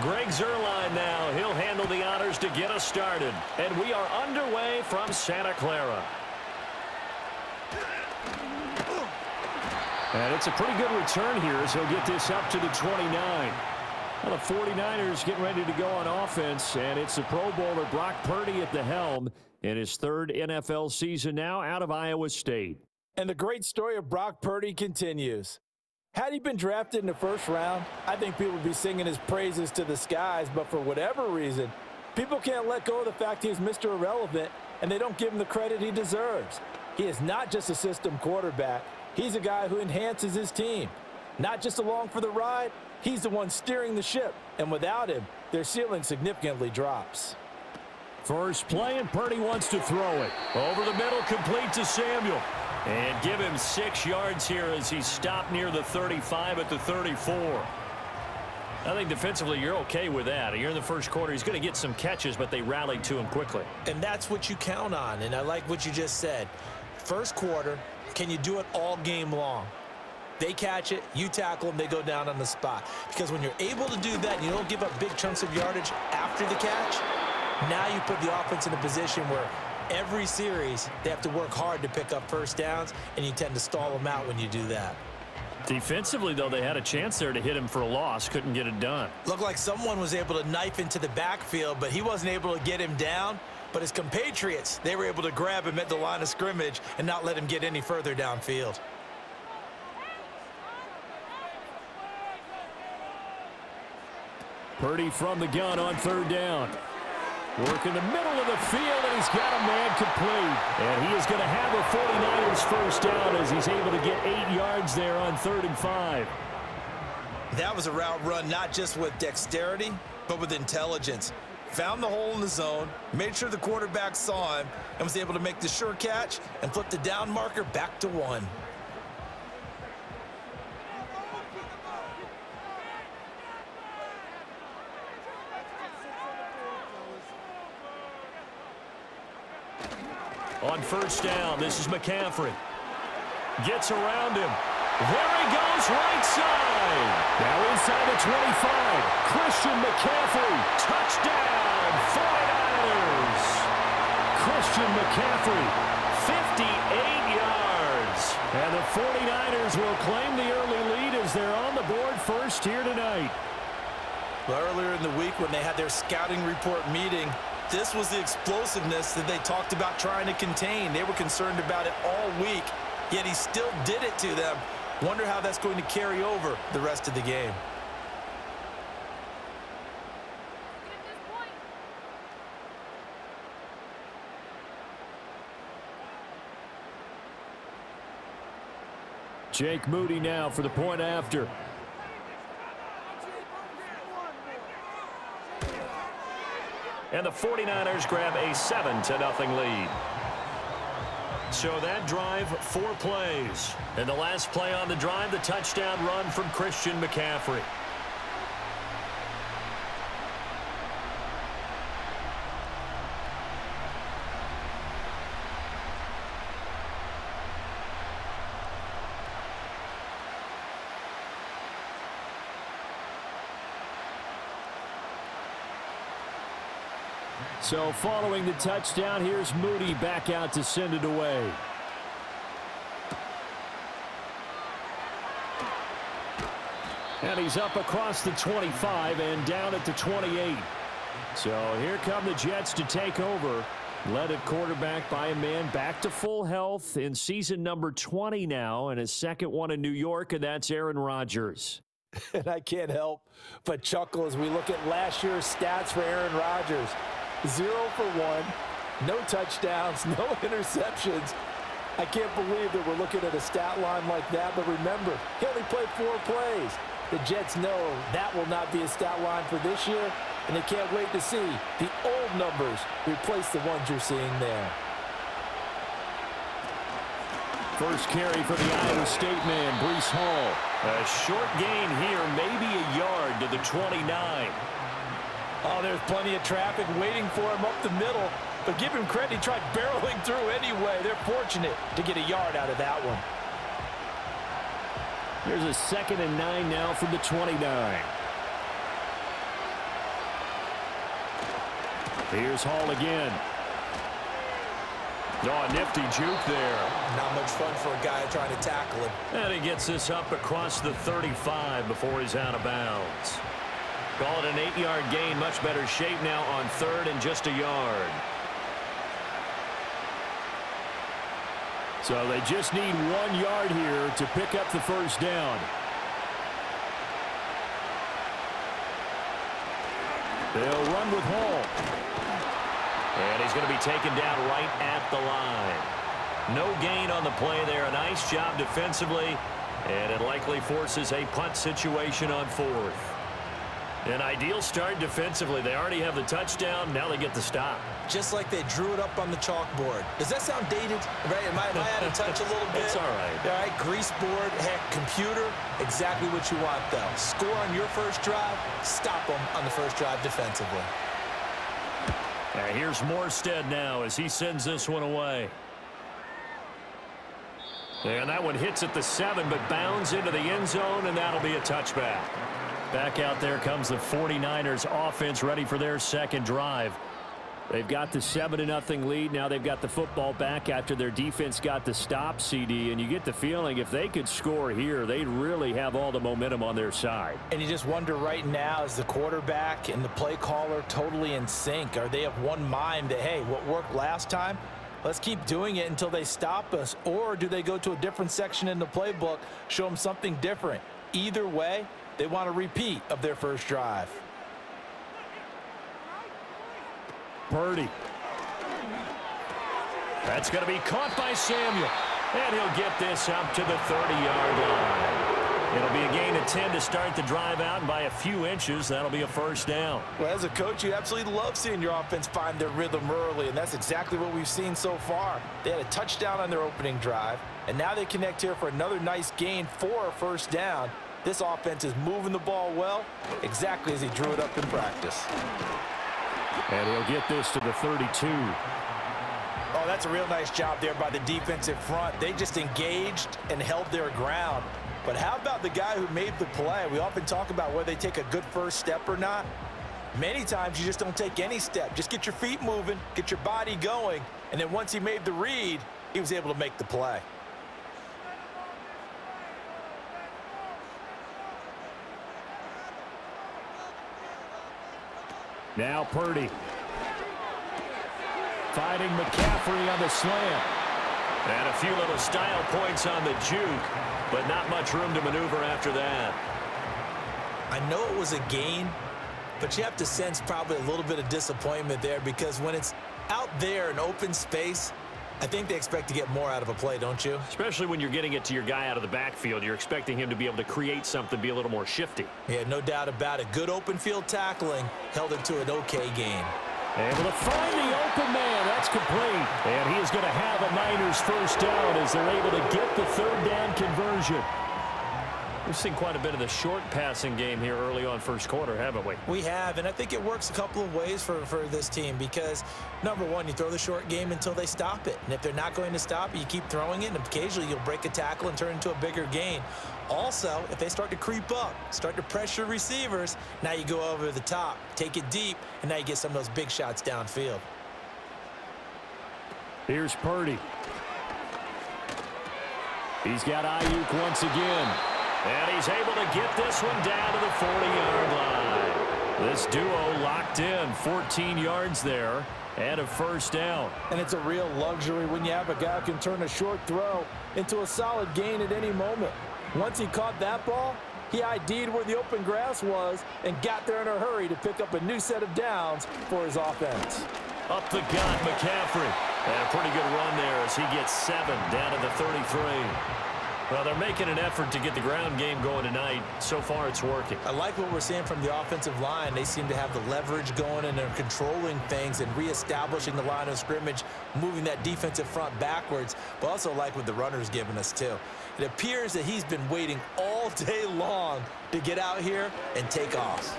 Greg Zuerlein now. He'll handle the honors to get us started. And we are underway from Santa Clara. And it's a pretty good return here as he'll get this up to the 29. Well, the 49ers getting ready to go on offense, and it's the Pro Bowler Brock Purdy at the helm in his third NFL season now out of Iowa State. And the great story of Brock Purdy continues. Had he been drafted in the first round, I think people would be singing his praises to the skies, but for whatever reason, people can't let go of the fact he's Mr. Irrelevant, and they don't give him the credit he deserves. He is not just a system quarterback. He's a guy who enhances his team. Not just along for the ride, he's the one steering the ship, and without him, their ceiling significantly drops. First play, and Purdy wants to throw it. Over the middle, complete to Samuel. And give him 6 yards here as he stopped near the 35 at the 34. I think defensively you're okay with that. You're in the first quarter. He's going to get some catches, but they rallied to him quickly. And that's what you count on, and I like what you just said. First quarter, can you do it all game long? They catch it, you tackle them, they go down on the spot. Because when you're able to do that and you don't give up big chunks of yardage after the catch, now you put the offense in a position where every series they have to work hard to pick up first downs, and you tend to stall them out when you do that. Defensively, though, they had a chance there to hit him for a loss. Couldn't get it done. Looked like someone was able to knife into the backfield, but he wasn't able to get him down. But his compatriots, they were able to grab him at the line of scrimmage and not let him get any further downfield. Purdy from the gun on third down. Work in the middle of the field, and he's got a man complete. And he is going to have a 49ers first down as he's able to get 8 yards there on 3rd and 5. That was a route run not just with dexterity, but with intelligence. Found the hole in the zone, made sure the quarterback saw him, and was able to make the sure catch and flip the down marker back to 1. On first down, this is McCaffrey. Gets around him. There he goes, right side. Now inside the 25. Christian McCaffrey. Touchdown, 49ers. Christian McCaffrey, 58 yards. And the 49ers will claim the early lead as they're on the board first here tonight. Well, earlier in the week when they had their scouting report meeting, this was the explosiveness that they talked about trying to contain. They were concerned about it all week, yet he still did it to them. Wonder how that's going to carry over the rest of the game. Jake Moody now for the point after. And the 49ers grab a 7-0 lead. So that drive, 4 plays. And the last play on the drive, the touchdown run from Christian McCaffrey. So following the touchdown, here's Moody back out to send it away. And he's up across the 25 and down at the 28. So here come the Jets to take over. Led at quarterback by a man back to full health in season number 20 now, and his second one in New York, and that's Aaron Rodgers. And I can't help but chuckle as we look at last year's stats for Aaron Rodgers. 0 for 1, no touchdowns, no interceptions. I can't believe that we're looking at a stat line like that, but remember, he only played 4 plays. The Jets know that will not be a stat line for this year, and they can't wait to see the old numbers replace the ones you're seeing there. First carry for the Iowa State man, Breece Hall. A short gain here, maybe a yard to the 29. Oh, there's plenty of traffic waiting for him up the middle. But give him credit, he tried barreling through anyway. They're fortunate to get a yard out of that one. Here's a 2nd and 9 now from the 29. Here's Hall again. Oh, a nifty juke there. Not much fun for a guy trying to tackle him. And he gets this up across the 35 before he's out of bounds. Call it an 8-yard gain. Much better shape now on 3rd and just a yard. So they just need 1 yard here to pick up the first down. They'll run with Hall. And he's going to be taken down right at the line. No gain on the play there. A nice job defensively. And it likely forces a punt situation on 4th. An ideal start defensively. They already have the touchdown. Now they get the stop. Just like they drew it up on the chalkboard. Does that sound dated? Right? Am I out of touch a little bit? It's all right. All right, grease board, heck, computer, exactly what you want, though. Score on your first drive, stop them on the first drive defensively. Here's Morstead now as he sends this one away. And that one hits at the 7, but bounds into the end zone, and that'll be a touchback. Back out there comes the 49ers offense ready for their second drive. They've got the 7-0 lead. Now they've got the football back after their defense got the stop, CD. And you get the feeling if they could score here, they'd really have all the momentum on their side. And you just wonder right now, is the quarterback and the play caller totally in sync? Are they of one mind that, hey, what worked last time, let's keep doing it until they stop us? Or do they go to a different section in the playbook, show them something different? Either way, they want a repeat of their first drive. Parity. That's going to be caught by Samuel. And he'll get this up to the 30-yard line. It'll be a gain of 10 to start the drive out, and by a few inches, that'll be a first down. Well, as a coach, you absolutely love seeing your offense find their rhythm early, and that's exactly what we've seen so far. They had a touchdown on their opening drive, and now they connect here for another nice gain for a first down. This offense is moving the ball well, exactly as he drew it up in practice. And he'll get this to the 32. Oh, that's a real nice job there by the defensive front. They just engaged and held their ground. But how about the guy who made the play? We often talk about whether they take a good first step or not. Many times you just don't take any step. Just get your feet moving, get your body going, and then once he made the read, he was able to make the play. Now Purdy. Fighting McCaffrey on the slant. And a few little style points on the juke, but not much room to maneuver after that. I know it was a gain, but you have to sense probably a little bit of disappointment there, because when it's out there in open space, I think they expect to get more out of a play, don't you? Especially when you're getting it to your guy out of the backfield. You're expecting him to be able to create something, be a little more shifty. Yeah, no doubt about it. Good open field tackling held him to an okay gain. Able to find the open man. That's complete. And he is going to have a Niners first down as they're able to get the third down conversion. We've seen quite a bit of the short passing game here early on first quarter, haven't we? We have, and I think it works a couple of ways for this team, because, number one, you throw the short game until they stop it. And if they're not going to stop it, you keep throwing it, and occasionally you'll break a tackle and turn into a bigger gain. Also, if they start to creep up, start to pressure receivers, now you go over the top, take it deep, and now you get some of those big shots downfield. Here's Purdy. He's got Ayuk once again. And he's able to get this one down to the 40-yard line. This duo locked in, 14 yards there, and a first down. And it's a real luxury when you have a guy who can turn a short throw into a solid gain at any moment. Once he caught that ball, he ID'd where the open grass was and got there in a hurry to pick up a new set of downs for his offense. Up the gut, McCaffrey. And a pretty good run there as he gets 7 down to the 33. Well, they're making an effort to get the ground game going tonight. So far, it's working. I like what we're seeing from the offensive line. They seem to have the leverage going, and they're controlling things and reestablishing the line of scrimmage, moving that defensive front backwards, but also like what the runner's giving us, too. It appears that he's been waiting all day long to get out here and take off.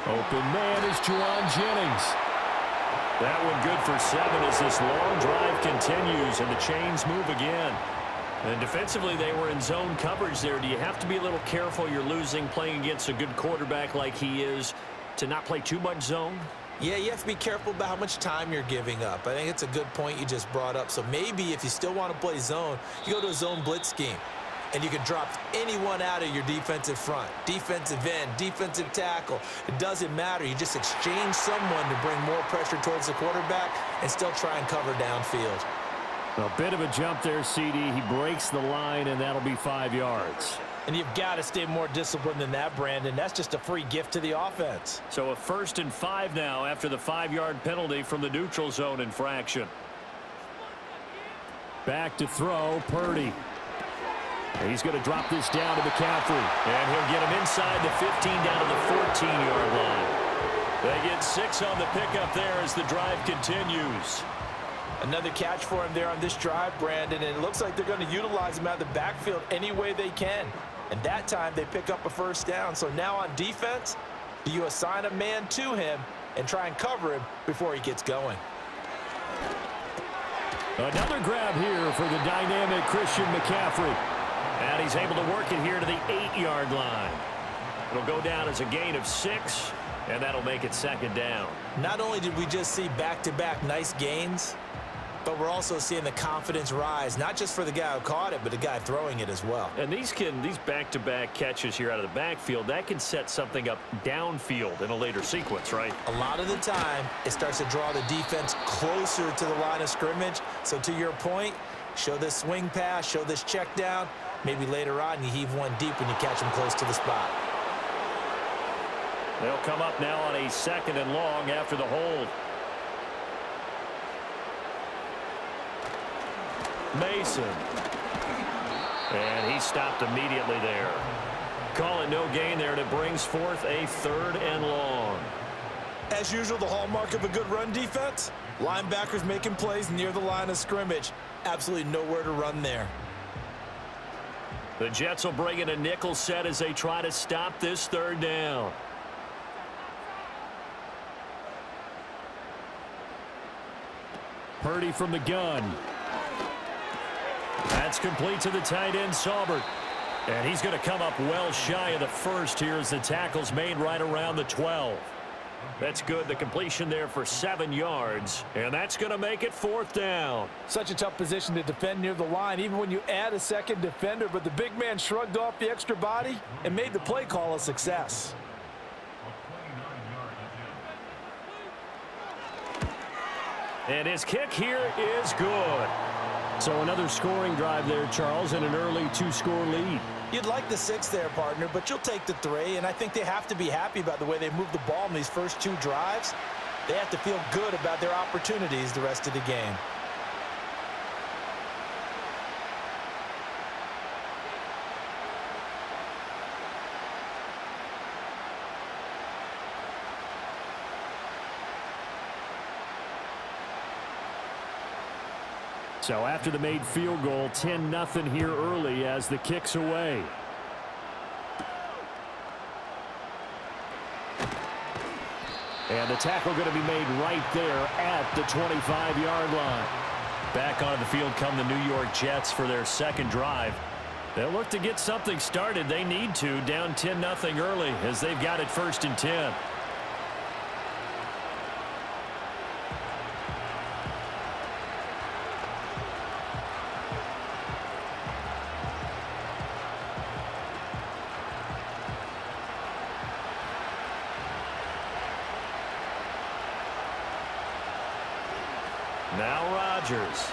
Open man is Juwan Jennings. That one good for 7 as this long drive continues, and the chains move again. And defensively, they were in zone coverage there. Do you have to be a little careful? You're losing playing against a good quarterback like he is to not play too much zone? Yeah, you have to be careful about how much time you're giving up. I think it's a good point you just brought up. So maybe if you still want to play zone, you go to a zone blitz scheme. And you can drop anyone out of your defensive front, defensive end, defensive tackle. It doesn't matter. You just exchange someone to bring more pressure towards the quarterback and still try and cover downfield. A bit of a jump there, CD. He breaks the line, and that'll be 5 yards. And you've got to stay more disciplined than that, Brandon. That's just a free gift to the offense. So a 1st and 5 now after the 5-yard penalty from the neutral zone infraction. Back to throw, Purdy. He's going to drop this down to McCaffrey. And he'll get him inside the 15 down to the 14-yard line. They get 6 on the pickup there as the drive continues. Another catch for him there on this drive, Brandon, and it looks like they're going to utilize him out of the backfield any way they can. And that time they pick up a 1st down. So now on defense, do you assign a man to him and try and cover him before he gets going? Another grab here for the dynamic Christian McCaffrey. And he's able to work it here to the 8-yard line. It'll go down as a gain of 6, and that'll make it 2nd down. Not only did we just see back-to-back nice gains, but we're also seeing the confidence rise, not just for the guy who caught it, but the guy throwing it as well. And these back-to-back catches here out of the backfield, that can set something up downfield in a later sequence, right? A lot of the time, it starts to draw the defense closer to the line of scrimmage. So to your point, show this swing pass, show this check down. Maybe later on you heave one deep when you catch them close to the spot. They'll come up now on a 2nd and long after the hold. Mason. And he stopped immediately there. Calling no gain there, and it brings forth a 3rd and long. As usual, the hallmark of a good run defense, linebackers making plays near the line of scrimmage. Absolutely nowhere to run there. The Jets will bring in a nickel set as they try to stop this 3rd down. Purdy from the gun. That's complete to the tight end, Saubert. And he's going to come up well shy of the 1st here as the tackle's made right around the 12. That's good. The completion there for 7 yards. And that's going to make it 4th down. Such a tough position to defend near the line, even when you add a 2nd defender. But the big man shrugged off the extra body and made the play call a success. And his kick here is good. So another scoring drive there, Charles, and an early 2-score lead. You'd like the 6 there, partner, but you'll take the 3, and I think they have to be happy about the way they moved the ball in these first 2 drives. They have to feel good about their opportunities the rest of the game. So after the made field goal, 10-0 here early as the kick's away. And the tackle going to be made right there at the 25-yard line. Back onto the field come the New York Jets for their 2nd drive. They'll look to get something started. They need to, down 10-0 early as they've got it 1st and 10. Now Rodgers.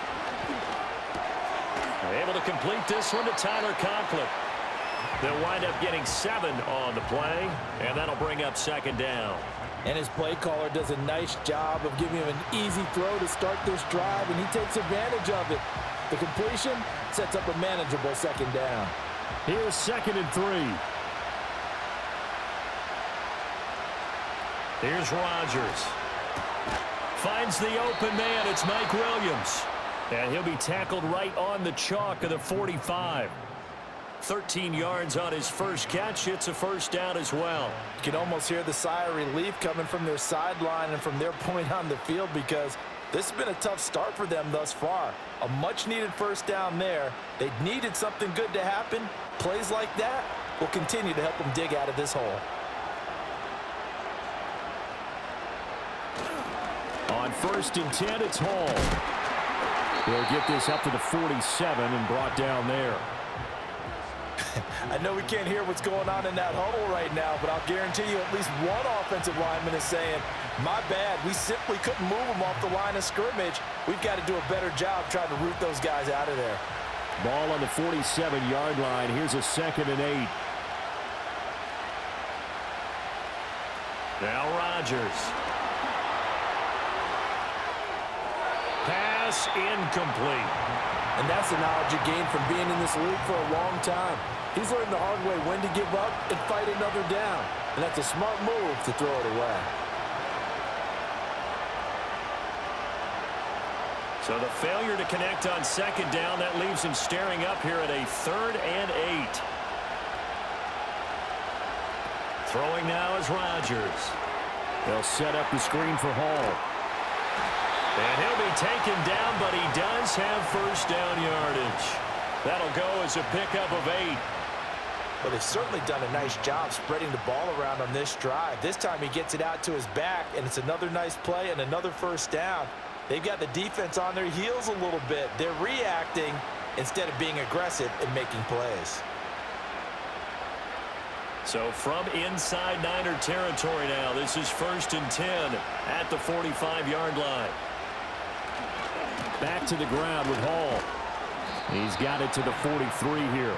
Able to complete this one to Tyler Conklin. They'll wind up getting 7 on the play, and that'll bring up 2nd down. And his play caller does a nice job of giving him an easy throw to start this drive, and he takes advantage of it. The completion sets up a manageable 2nd down. Here's 2nd and 3. Here's Rodgers. Finds the open man. It's Mike Williams. And he'll be tackled right on the chalk of the 45. 13 yards on his first catch. It's a 1st down as well. You can almost hear the sigh of relief coming from their sideline and from their point on the field, because this has been a tough start for them thus far. A much-needed 1st down there. They needed something good to happen. Plays like that will continue to help them dig out of this hole. On 1st and 10, it's Hall. He'll get this up to the 47 and brought down there. I know we can't hear what's going on in that huddle right now, but I'll guarantee you at least one offensive lineman is saying, my bad, we simply couldn't move them off the line of scrimmage. We've got to do a better job trying to root those guys out of there. Ball on the 47-yard line. Here's a 2nd and 8. Now Rodgers. Pass incomplete. And that's the knowledge you gain from being in this league for a long time. He's learned the hard way when to give up and fight another down. And that's a smart move to throw it away. So the failure to connect on 2nd down, that leaves him staring up here at a 3rd and 8. Throwing now is Rodgers. They'll set up the screen for Hall. And he'll be taken down, but he does have 1st down yardage. That'll go as a pickup of 8. Well, they've certainly done a nice job spreading the ball around on this drive. This time he gets it out to his back, and it's another nice play and another 1st down. They've got the defense on their heels a little bit. They're reacting instead of being aggressive and making plays. So from inside Niner territory now, this is 1st and 10 at the 45-yard line. Back to the ground with Hall. He's got it to the 43 here.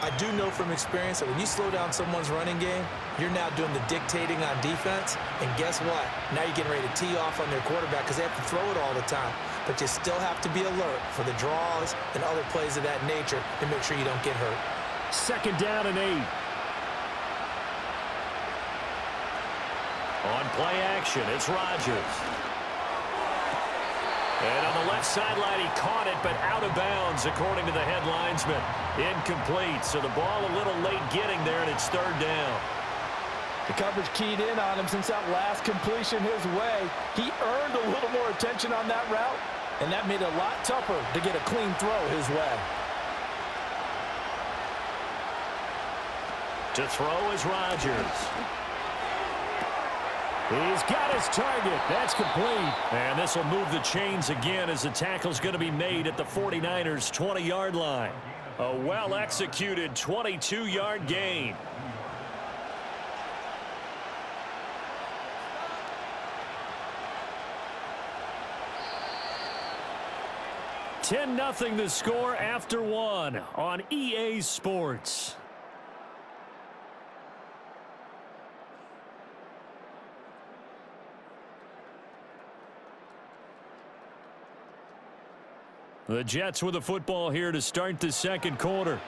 I do know from experience that when you slow down someone's running game, you're now doing the dictating on defense. And guess what? Now you're getting ready to tee off on their quarterback because they have to throw it all the time. But you still have to be alert for the draws and other plays of that nature to make sure you don't get hurt. 2nd down and 8. On play action, it's Rodgers. And on the left sideline, he caught it, but out of bounds, according to the head linesman. Incomplete, so the ball a little late getting there, and it's 3rd down. The coverage keyed in on him since that last completion his way. He earned a little more attention on that route, and that made it a lot tougher to get a clean throw his way. To throw is Rodgers. He's got his target. That's complete. And this will move the chains again as the tackle's going to be made at the 49ers' 20-yard line. A well-executed 22-yard gain. (10-0) the score after 1 on EA Sports. The Jets with the football here to start the 2nd quarter,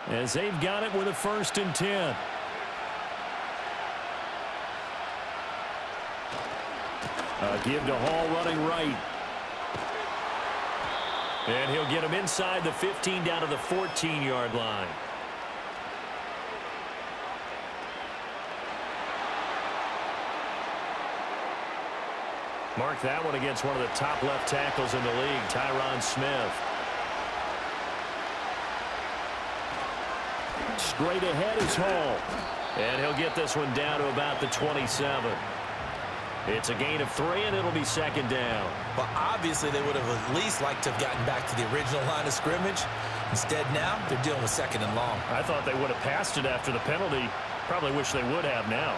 as they've got it with a 1st and 10. A give to Hall running right. And he'll get him inside the 15 down to the 14-yard line. Mark that one against one of the top left tackles in the league, Tyron Smith. Straight ahead is Hall. And he'll get this one down to about the 27. It's a gain of 3, and it'll be 2nd down. Well, obviously they would have at least liked to have gotten back to the original line of scrimmage. Instead now, they're dealing with 2nd and long. I thought they would have passed it after the penalty. Probably wish they would have now.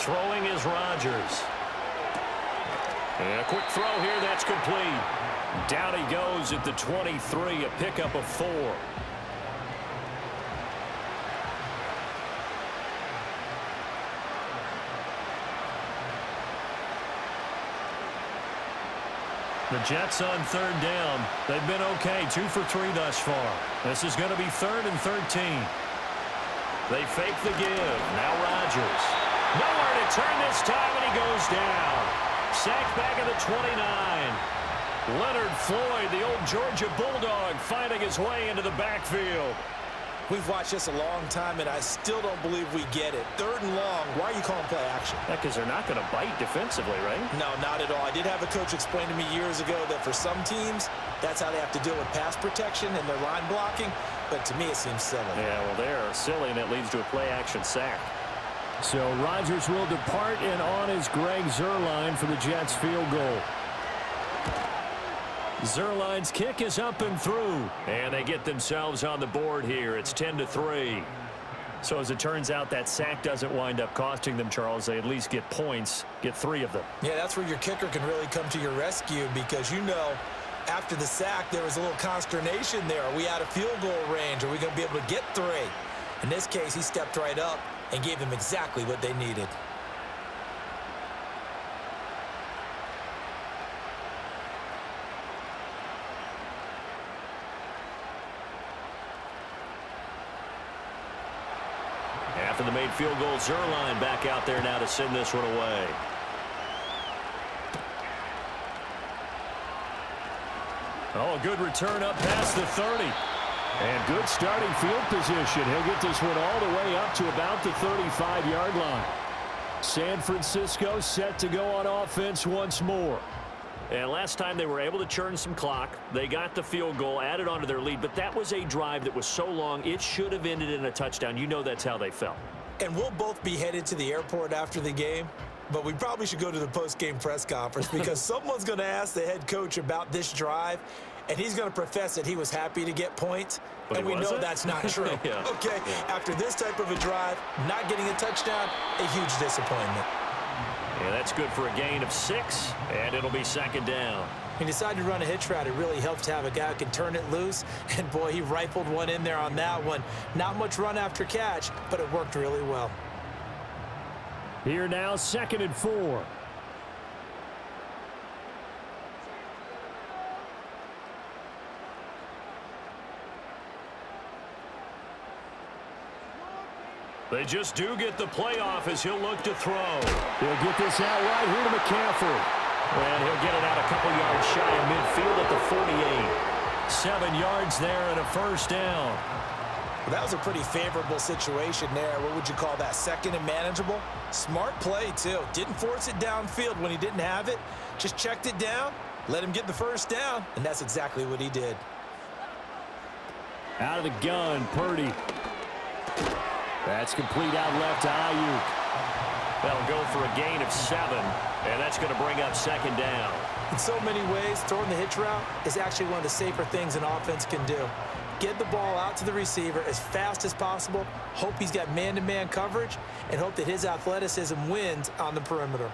Throwing is Rodgers. And a quick throw here, that's complete. Down he goes at the 23, a pickup of 4. The Jets on 3rd down. They've been okay, 2 for 3 thus far. This is going to be 3rd and 13. They fake the give. Now Rodgers. Nowhere to turn this time, and he goes down. Sacked back at the 29. Leonard Floyd, the old Georgia Bulldog, finding his way into the backfield. We've watched this a long time, and I still don't believe we get it. 3rd and long, why are you calling play action? Yeah, because they're not going to bite defensively, right? No, not at all. I did have a coach explain to me years ago that for some teams, that's how they have to deal with pass protection and their line blocking, but to me it seems silly. Yeah, well, they're silly, and it leads to a play-action sack. So Rodgers will depart, and on is Greg Zuerlein for the Jets field goal. Zuerlein's kick is up and through, and they get themselves on the board here. It's 10-3. So as it turns out, that sack doesn't wind up costing them, Charles. They at least get points, get 3 of them. Yeah, that's where your kicker can really come to your rescue because, you know, after the sack, there was a little consternation there. Are we out of field goal range? Are we going to be able to get 3? In this case, he stepped right up and gave them exactly what they needed. After the made field goal, Zuerlein back out there now to send this one away. Oh, a good return up past the 30. And good starting field position. He'll get this one all the way up to about the 35-yard line. San Francisco set to go on offense once more. And last time they were able to churn some clock. They got the field goal, added onto their lead, but that was a drive that was so long it should have ended in a touchdown. You know that's how they felt. And we'll both be headed to the airport after the game, but we probably should go to the post-game press conference because someone's going to ask the head coach about this drive, and he's going to profess that he was happy to get points, but and we know that's not true. Yeah. Okay, after this type of a drive, not getting a touchdown, a huge disappointment. Yeah, that's good for a gain of 6, and it'll be 2nd down. He decided to run a hitch route. It really helps to have a guy who can turn it loose, and boy, he rifled one in there on that one. Not much run after catch, but it worked really well. Here now, 2nd and 4. They just do get the playoff as he'll look to throw. He'll get this out right here to McCaffrey. And he'll get it out a couple yards shy of midfield at the 48. 7 yards there and a 1st down. Well, that was a pretty favorable situation there. What would you call that? 2nd and manageable? Smart play, too. Didn't force it downfield when he didn't have it. Just checked it down, let him get the 1st down, and that's exactly what he did. Out of the gun, Purdy. That's complete out left to Ayuk. That'll go for a gain of 7, and that's going to bring up 2nd down. In so many ways, throwing the hitch route is actually one of the safer things an offense can do. Get the ball out to the receiver as fast as possible, hope he's got man-to-man coverage, and hope that his athleticism wins on the perimeter.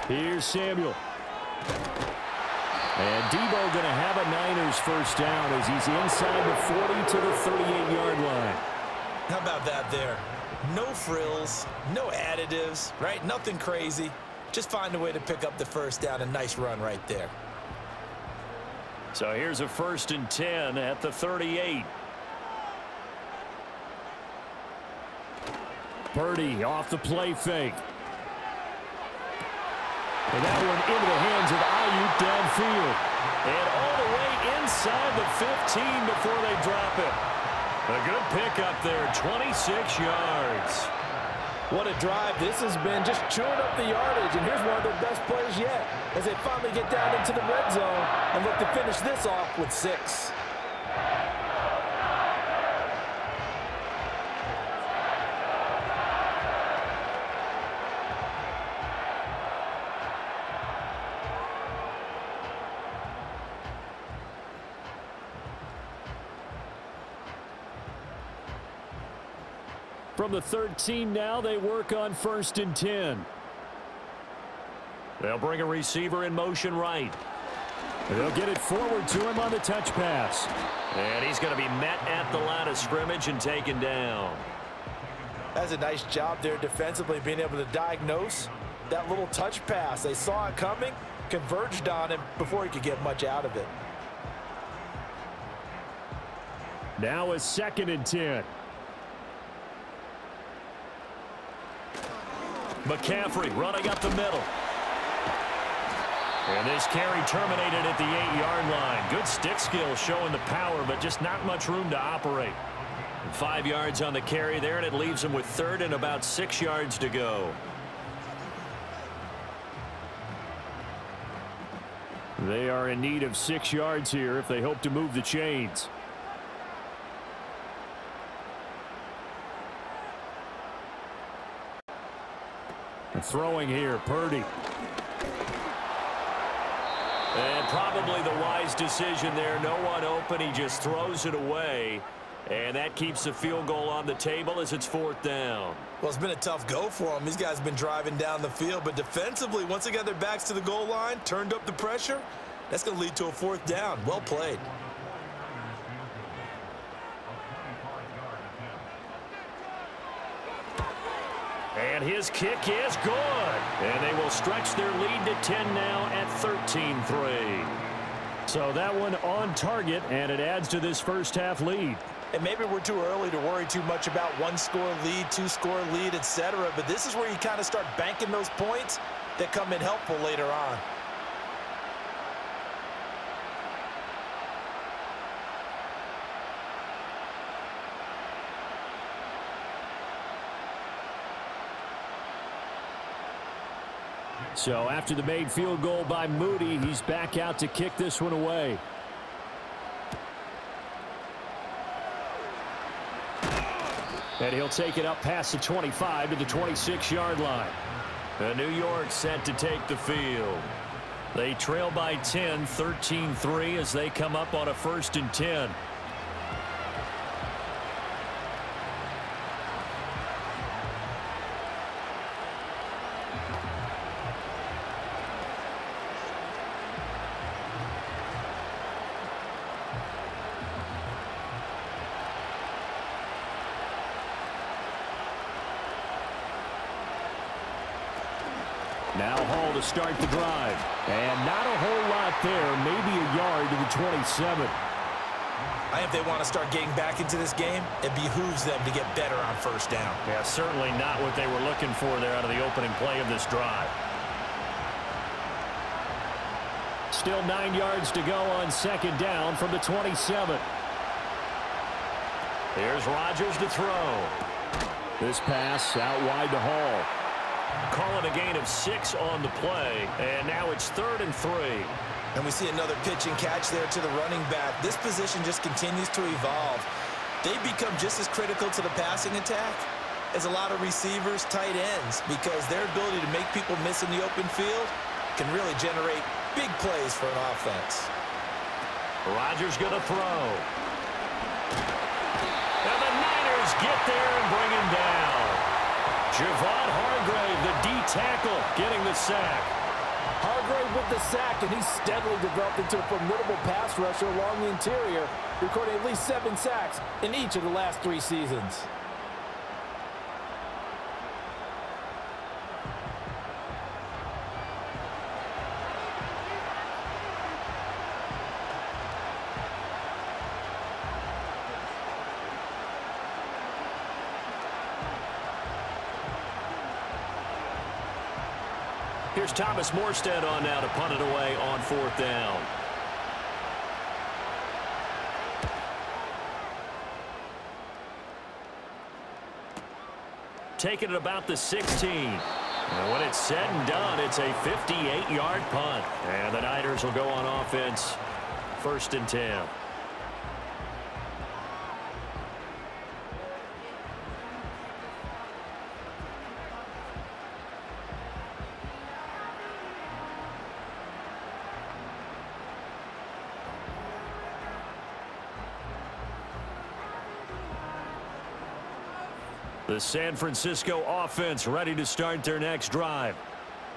Here's Samuel. And Debo going to have a Niners 1st down as he's inside the 40 to the 38-yard line. How about that there? No frills, no additives, right? Nothing crazy. Just find a way to pick up the 1st down. A nice run right there. So here's a 1st and 10 at the 38. Purdy off the play fake. And that one into the hands of Ayuk downfield. And all the way inside the 15 before they drop it. A good pickup there, 26 yards. What a drive this has been, just chewing up the yardage. And here's one of their best plays yet as they finally get down into the red zone and look to finish this off with 6. From the 13 now, they work on 1st and 10. They'll bring a receiver in motion right. They'll get it forward to him on the touch pass. And he's going to be met at the line of scrimmage and taken down. That's a nice job there defensively, being able to diagnose that little touch pass. They saw it coming, converged on him before he could get much out of it. Now a 2nd and 10. McCaffrey running up the middle. And this carry terminated at the 8-yard line. Good stick skill showing the power, but just not much room to operate. 5 yards on the carry there, and it leaves them with third and about 6 yards to go. They are in need of 6 yards here if they hope to move the chains. Throwing here, Purdy. And probably the wise decision there. No one open. He just throws it away. And that keeps the field goal on the table as it's 4th down. Well, it's been a tough go for them. These guys have been driving down the field. But defensively, once they got their backs to the goal line, turned up the pressure, that's going to lead to a 4th down. Well played. And his kick is good. And they will stretch their lead to 10 now at 13-3. So that one on target, and it adds to this first half lead. And maybe we're too early to worry too much about 1-score lead, 2-score lead, etc. But this is where you kind of start banking those points that come in helpful later on. So after the made field goal by Moody, he's back out to kick this one away. And he'll take it up past the 25 to the 26-yard line. And New York set to take the field. They trail by 10, 13-3 as they come up on a 1st and 10. Now Hall to start the drive. And not a whole lot there. Maybe a yard to the 27. I think if they want to start getting back into this game, it behooves them to get better on 1st down. Yeah, certainly not what they were looking for there out of the opening play of this drive. Still 9 yards to go on 2nd down from the 27. Here's Rodgers to throw. This pass out wide to Hall. Calling a gain of 6 on the play, and now it's 3rd and 3. And we see another pitch and catch there to the running back. This position just continues to evolve. They become just as critical to the passing attack as a lot of receivers, tight ends, because their ability to make people miss in the open field can really generate big plays for an offense. Rodgers going to throw. And the Niners get there and bring him down. Javon Hargrave, the D-tackle, getting the sack. Hargrave with the sack, and he's steadily developed into a formidable pass rusher along the interior, recording at least 7 sacks in each of the last 3 seasons. Here's Thomas Morstead on now to punt it away on 4th down. Taking it about the 16. And when it's said and done, it's a 58-yard punt. And the Niners will go on offense 1st and 10. The San Francisco offense ready to start their next drive.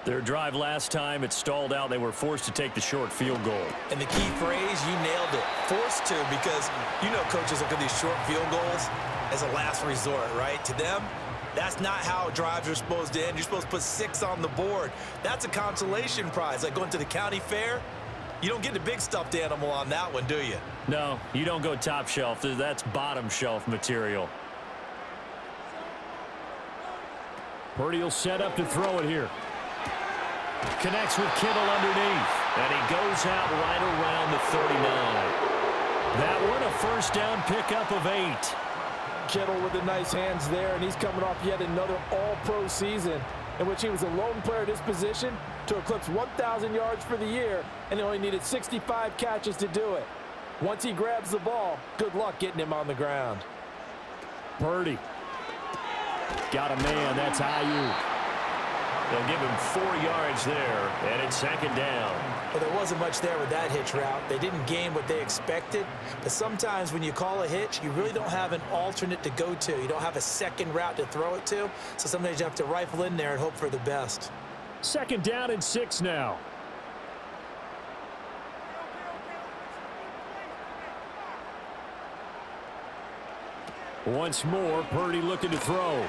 Their drive last time, it stalled out. They were forced to take the short field goal. And the key phrase, you nailed it. Forced to, because you know coaches look at these short field goals as a last resort, right? To them, that's not how drives are supposed to end. You're supposed to put 6 on the board. That's a consolation prize. Like going to the county fair, you don't get the big stuffed animal on that one, do you? No, you don't go top shelf. That's bottom shelf material. Purdy will set up to throw it here. Connects with Kittle underneath. And he goes out right around the 39. That one a first down pickup of 8. Kittle with the nice hands there, and he's coming off yet another all-pro season in which he was a lone player at his position to eclipse 1,000 yards for the year, and he only needed 65 catches to do it. Once he grabs the ball, good luck getting him on the ground. Purdy. Got a man. That's Ayuk. They'll give him 4 yards there, and it's second down. Well, there wasn't much there with that hitch route. They didn't gain what they expected. But sometimes when you call a hitch, you really don't have an alternate to go to. You don't have a second route to throw it to. So sometimes you have to rifle in there and hope for the best. Second down and 6 now. Once more, Purdy looking to throw.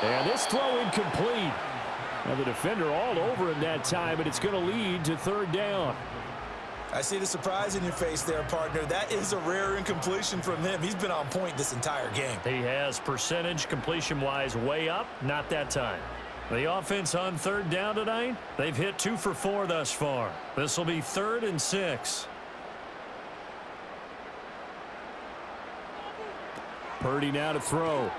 And this throw incomplete. Now the defender all over him that time, and it's going to lead to third down. I see the surprise in your face there, partner. That is a rare incompletion from him. He's been on point this entire game. He has percentage completion-wise way up, not that time. The offense on third down tonight, they've hit 2 for 4 thus far. This will be 3rd and 6. Purdy now to throw.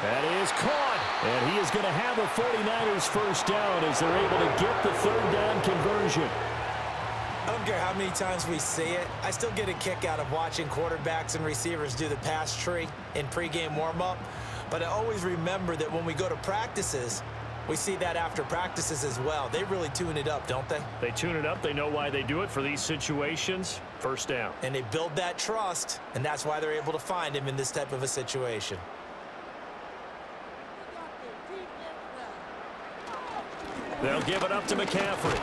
That is caught. And he is going to have a 49ers first down as they're able to get the third down conversion. I don't care how many times we see it. I still get a kick out of watching quarterbacks and receivers do the pass tree in pregame warm-up. But I always remember that when we go to practices, we see that after practices as well. They really tune it up, don't they? They tune it up. They know why they do it for these situations. First down. And they build that trust, and that's why they're able to find him in this type of a situation. They'll give it up to McCaffrey.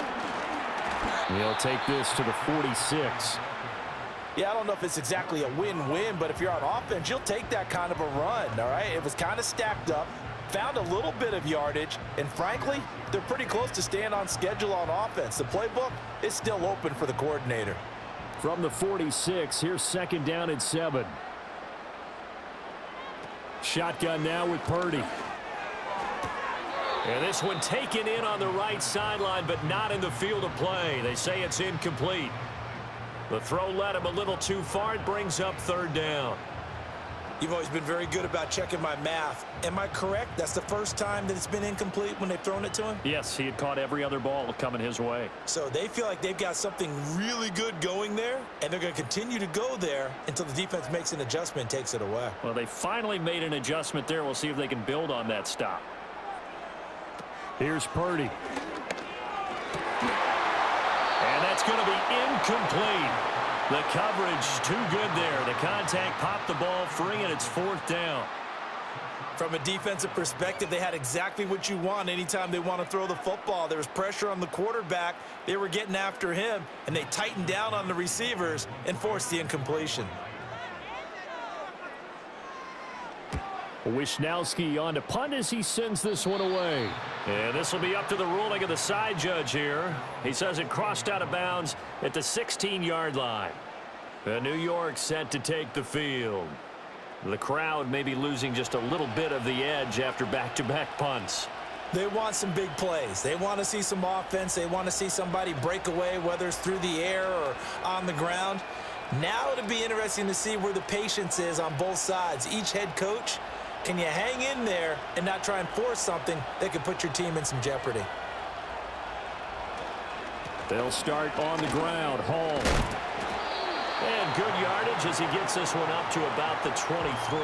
He'll take this to the 46. Yeah, I don't know if it's exactly a win-win, but if you're on offense, you'll take that kind of a run, all right? It was kind of stacked up, found a little bit of yardage, and frankly, they're pretty close to staying on schedule on offense. The playbook is still open for the coordinator. From the 46, here's second down and 7. Shotgun now with Purdy. And this one taken in on the right sideline, but not in the field of play. They say it's incomplete. The throw led him a little too far. It brings up third down. You've always been very good about checking my math. Am I correct? That's the first time that it's been incomplete when they've thrown it to him? Yes, he had caught every other ball coming his way. So they feel like they've got something really good going there, and they're going to continue to go there until the defense makes an adjustment and takes it away. Well, they finally made an adjustment there. We'll see if they can build on that stop. Here's Purdy. And that's going to be incomplete. The coverage too good there. The contact popped the ball free, and it's fourth down. From a defensive perspective, they had exactly what you want anytime they want to throw the football. There was pressure on the quarterback. They were getting after him, and they tightened down on the receivers and forced the incompletion. Wisnowski on to punt as he sends this one away. And this will be up to the ruling of the side judge here. He says it crossed out of bounds at the 16-yard line. New York set to take the field. The crowd may be losing just a little bit of the edge after back-to-back punts. They want some big plays. They want to see some offense. They want to see somebody break away, whether it's through the air or on the ground. Now it'll be interesting to see where the patience is on both sides. Each head coach, can you hang in there and not try and force something that could put your team in some jeopardy? They'll start on the ground. Hall. And good yardage as he gets this one up to about the 23.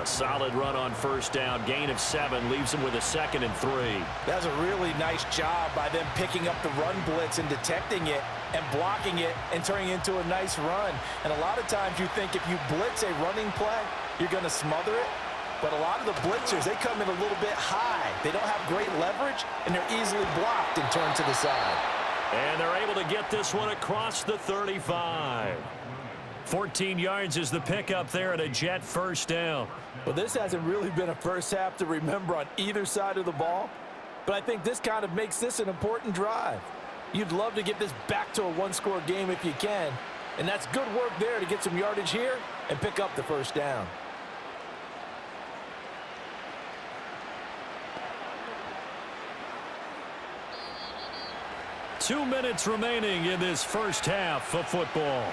A solid run on first down. Gain of 7 leaves him with a 2nd and 3. That's a really nice job by them picking up the run blitz and detecting it and blocking it and turning it into a nice run. And a lot of times you think if you blitz a running play, you're going to smother it. But a lot of the blitzers, they come in a little bit high. They don't have great leverage, and they're easily blocked and turned to the side. And they're able to get this one across the 35. 14 yards is the pickup there and a Jet first down. Well, this hasn't really been a first half to remember on either side of the ball, but I think this kind of makes this an important drive. You'd love to get this back to a one-score game if you can, and that's good work there to get some yardage here and pick up the first down. 2 minutes remaining in this first half of football.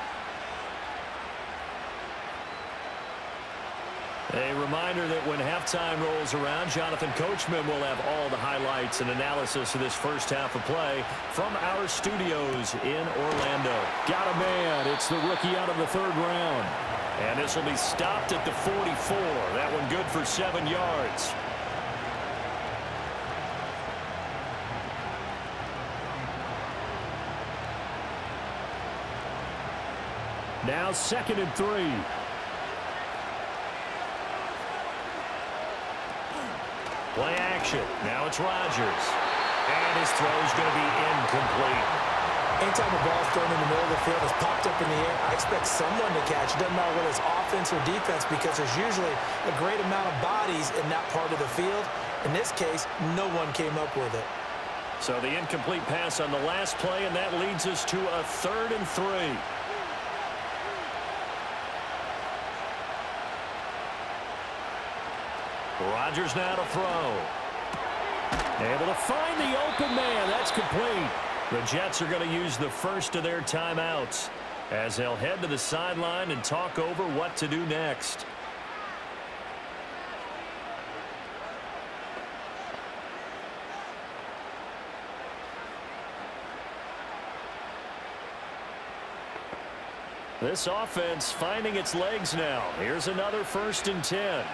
A reminder that when halftime rolls around, Jonathan Coachman will have all the highlights and analysis of this first half of play from our studios in Orlando. Got a man. It's the rookie out of the 3rd round. And this will be stopped at the 44. That one good for 7 yards. Now 2nd and 3. Play action. Now it's Rodgers. And his throw is going to be incomplete. Anytime the ball's thrown in the middle of the field, it's popped up in the air, I expect someone to catch. It doesn't matter whether it's offense or defense because there's usually a great amount of bodies in that part of the field. In this case, no one came up with it. So the incomplete pass on the last play, and that leads us to a 3rd and 3. Rodgers now to throw. Able to find the open man. That's complete. The Jets are going to use the first of their timeouts as they'll head to the sideline and talk over what to do next. This offense finding its legs now. Here's another 1st and 10.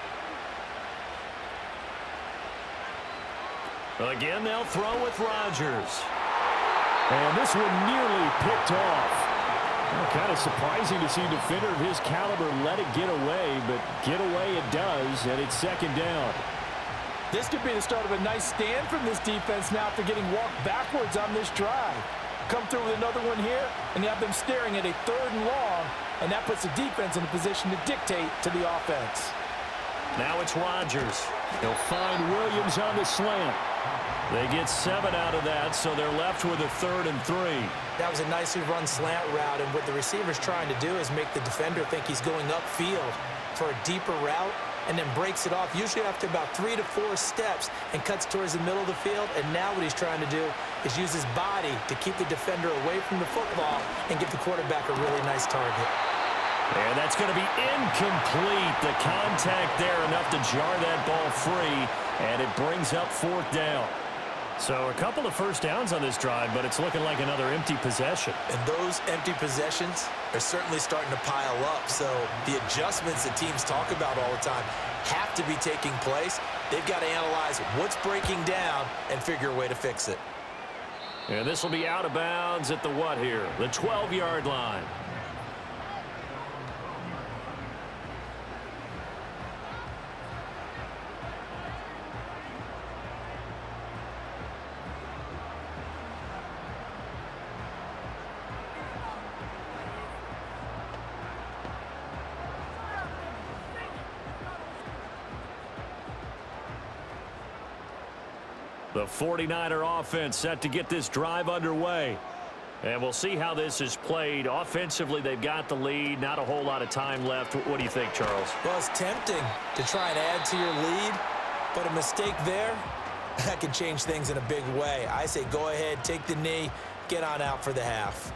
Again, they'll throw with Rodgers. And this one nearly picked off. Well, kind of surprising to see a defender of his caliber let it get away, but get away it does, and it's 2nd down. This could be the start of a nice stand from this defense now after getting walked backwards on this drive. Come through with another one here, and you have them staring at a 3rd and long, and that puts the defense in a position to dictate to the offense. Now it's Rodgers. He'll find Williams on the slant. They get 7 out of that, so they're left with a 3rd and 3. That was a nicely run slant route, and what the receiver's trying to do is make the defender think he's going upfield for a deeper route and then breaks it off, usually after about 3 to 4 steps, and cuts towards the middle of the field. And now what he's trying to do is use his body to keep the defender away from the football and give the quarterback a really nice target. And that's going to be incomplete. The contact there enough to jar that ball free, and it brings up 4th down. So a couple of first downs on this drive, but it's looking like another empty possession. And those empty possessions are certainly starting to pile up. So the adjustments that teams talk about all the time have to be taking place. They've got to analyze what's breaking down and figure a way to fix it. And this will be out of bounds at the what here? The 12-yard line. The 49er offense set to get this drive underway. And we'll see how this is played. Offensively, they've got the lead. Not a whole lot of time left. What do you think, Charles? Well, it's tempting to try and add to your lead, but a mistake there, that can change things in a big way. I say go ahead, take the knee, get on out for the half.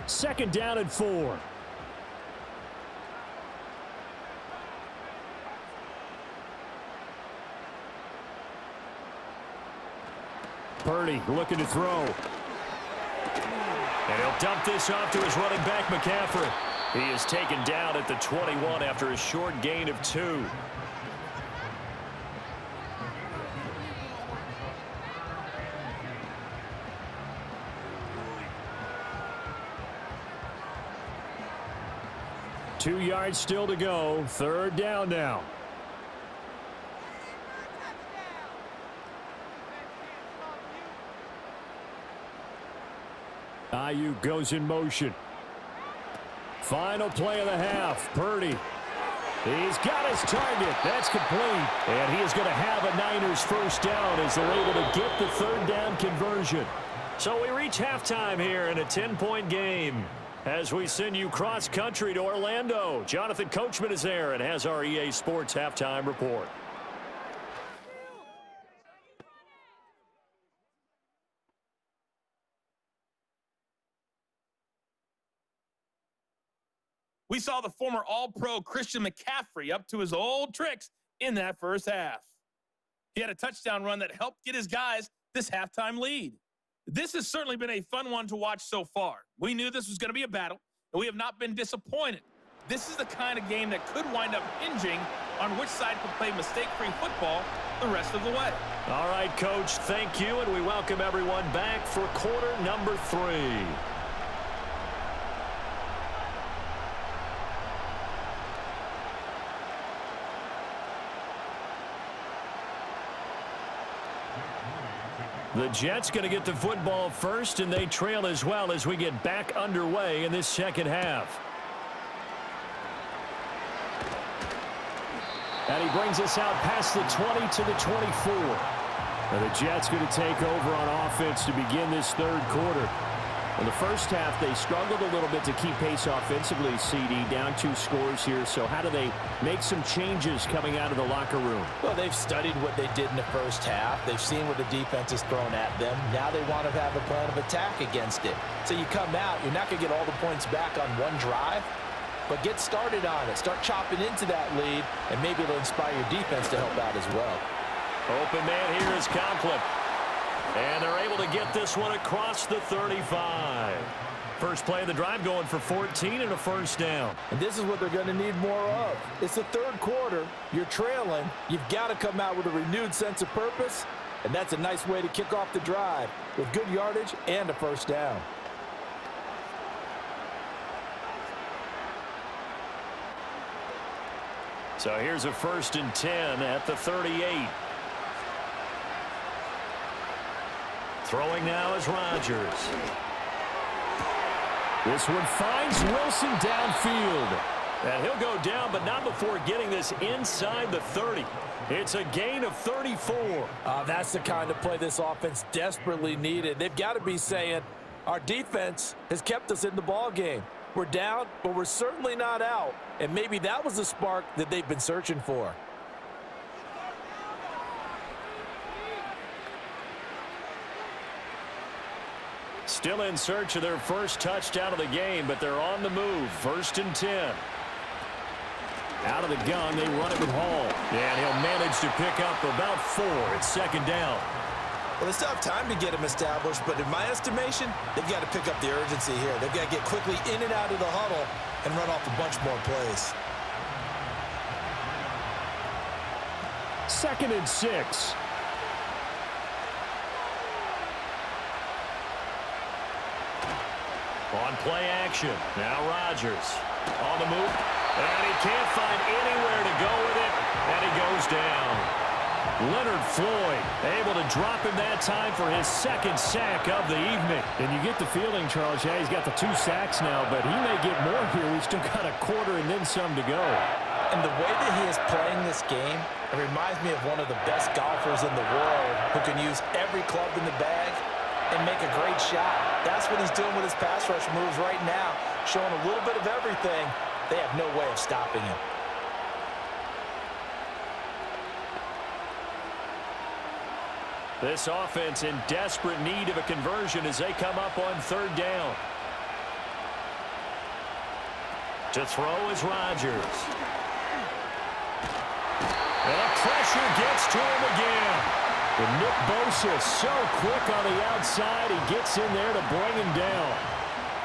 Second down and 4. Purdy looking to throw. And he'll dump this off to his running back, McCaffrey. He is taken down at the 21 after a short gain of 2. Two yards still to go. Third down now. Ayuk goes in motion. Final play of the half. Purdy. He's got his target. That's complete. And he is going to have a Niners first down as they're able to get the third down conversion. So we reach halftime here in a 10-point game. As we send you cross-country to Orlando, Jonathan Coachman is there and has our EA Sports halftime report. We saw the former All-Pro Christian McCaffrey up to his old tricks in that first half. He had a touchdown run that helped get his guys this halftime lead. This has certainly been a fun one to watch so far. We knew this was going to be a battle, and we have not been disappointed. This is the kind of game that could wind up hinging on which side can play mistake-free football the rest of the way. All right, Coach, thank you, and we welcome everyone back for quarter number 3. The Jets going to get the football first, and they trail as well as we get back underway in this second half. And he brings us out past the 20 to the 24. And the Jets going to take over on offense to begin this third quarter. In the first half, they struggled a little bit to keep pace offensively, CD, down 2 scores here. So how do they make some changes coming out of the locker room? Well, they've studied what they did in the first half. They've seen what the defense has thrown at them. Now they want to have a plan of attack against it. So you come out, you're not going to get all the points back on one drive, but get started on it. Start chopping into that lead, and maybe it'll inspire your defense to help out as well. Open man here is Conklin. And they're able to get this one across the 35. First play of the drive going for 14 and a first down. And this is what they're going to need more of. It's the third quarter. You're trailing. You've got to come out with a renewed sense of purpose. And that's a nice way to kick off the drive with good yardage and a first down. So here's a 1st and 10 at the 38. Throwing now is Rodgers. This one finds Wilson downfield. And he'll go down, but not before getting this inside the 30. It's a gain of 34. That's the kind of play this offense desperately needed. They've got to be saying, our defense has kept us in the ball game. We're down, but we're certainly not out. And maybe that was the spark that they've been searching for. Still in search of their first touchdown of the game, but they're on the move. 1st and 10. Out of the gun, they run it with Hall. And he'll manage to pick up about 4. It's 2nd down. Well, they still have time to get him established, but in my estimation, they've got to pick up the urgency here. They've got to get quickly in and out of the huddle and run off a bunch more plays. 2nd and 6. On play action. Now Rodgers on the move. And he can't find anywhere to go with it. And he goes down. Leonard Floyd able to drop him that time for his 2nd sack of the evening. And you get the feeling, Charles, yeah, he's got the 2 sacks now, but he may get more here. We've still got a quarter and then some to go. And the way that he is playing this game, it reminds me of one of the best golfers in the world who can use every club in the bag and make a great shot. That's what he's doing with his pass rush moves right now, showing a little bit of everything. They have no way of stopping him. This offense in desperate need of a conversion as they come up on 3rd down. To throw is Rodgers. And pressure gets to him again. And Nick Bosa so quick on the outside. He gets in there to bring him down.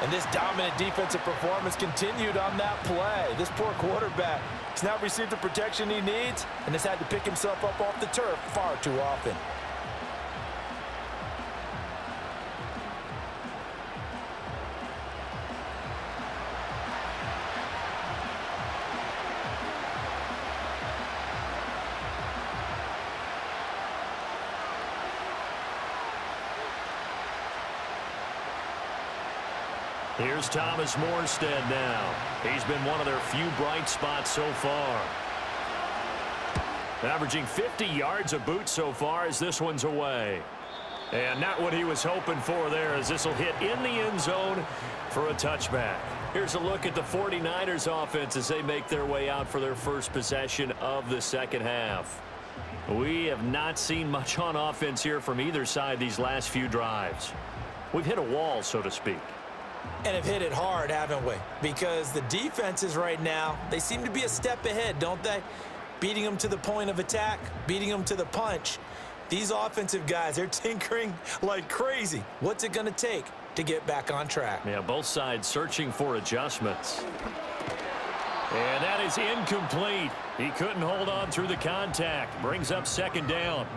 And this dominant defensive performance continued on that play. This poor quarterback has not received the protection he needs and has had to pick himself up off the turf far too often. Here's Thomas Morstead now. He's been one of their few bright spots so far. Averaging 50 yards a boot so far as this one's away. And not what he was hoping for there, as this will hit in the end zone for a touchback. Here's a look at the 49ers offense as they make their way out for their first possession of the second half. We have not seen much on offense here from either side these last few drives. We've hit a wall, so to speak. And have hit it hard, haven't we? Because the defenses right now, they seem to be a step ahead, don't they? Beating them to the point of attack, beating them to the punch. These offensive guys, they're tinkering like crazy. What's it going to take to get back on track? Yeah, both sides searching for adjustments. And that is incomplete. He couldn't hold on through the contact. Brings up second down.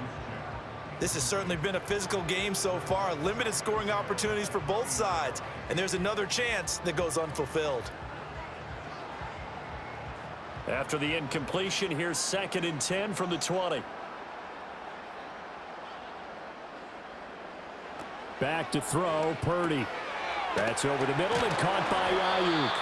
This has certainly been a physical game so far. Limited scoring opportunities for both sides. And there's another chance that goes unfulfilled. After the incompletion, here's 2nd and 10 from the 20. Back to throw, Purdy. That's over the middle and caught by Ayuk.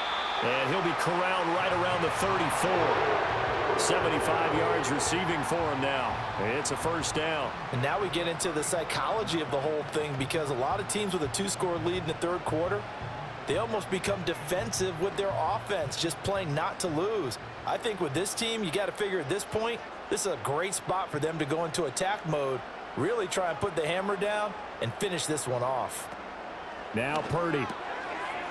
And he'll be corralled right around the 34. 75 yards receiving for him now. It's a first down. And now we get into the psychology of the whole thing, because a lot of teams with a 2-score lead in the third quarter, they almost become defensive with their offense, just playing not to lose. I think with this team, you got to figure at this point, this is a great spot for them to go into attack mode, really try and put the hammer down and finish this one off. Now Purdy.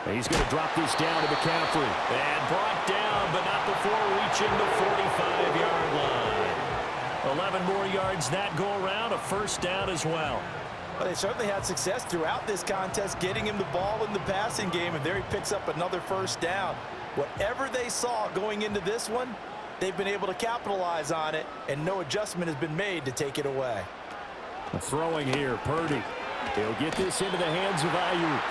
He's going to drop this down to McCaffrey. And brought down, but not before reaching the 45-yard line. 11 more yards that go around, a first down as well. Well, they certainly had success throughout this contest, getting him the ball in the passing game, and there he picks up another first down. Whatever they saw going into this one, they've been able to capitalize on it, and no adjustment has been made to take it away. Throwing here, Purdy. He'll get this into the hands of Ayuk.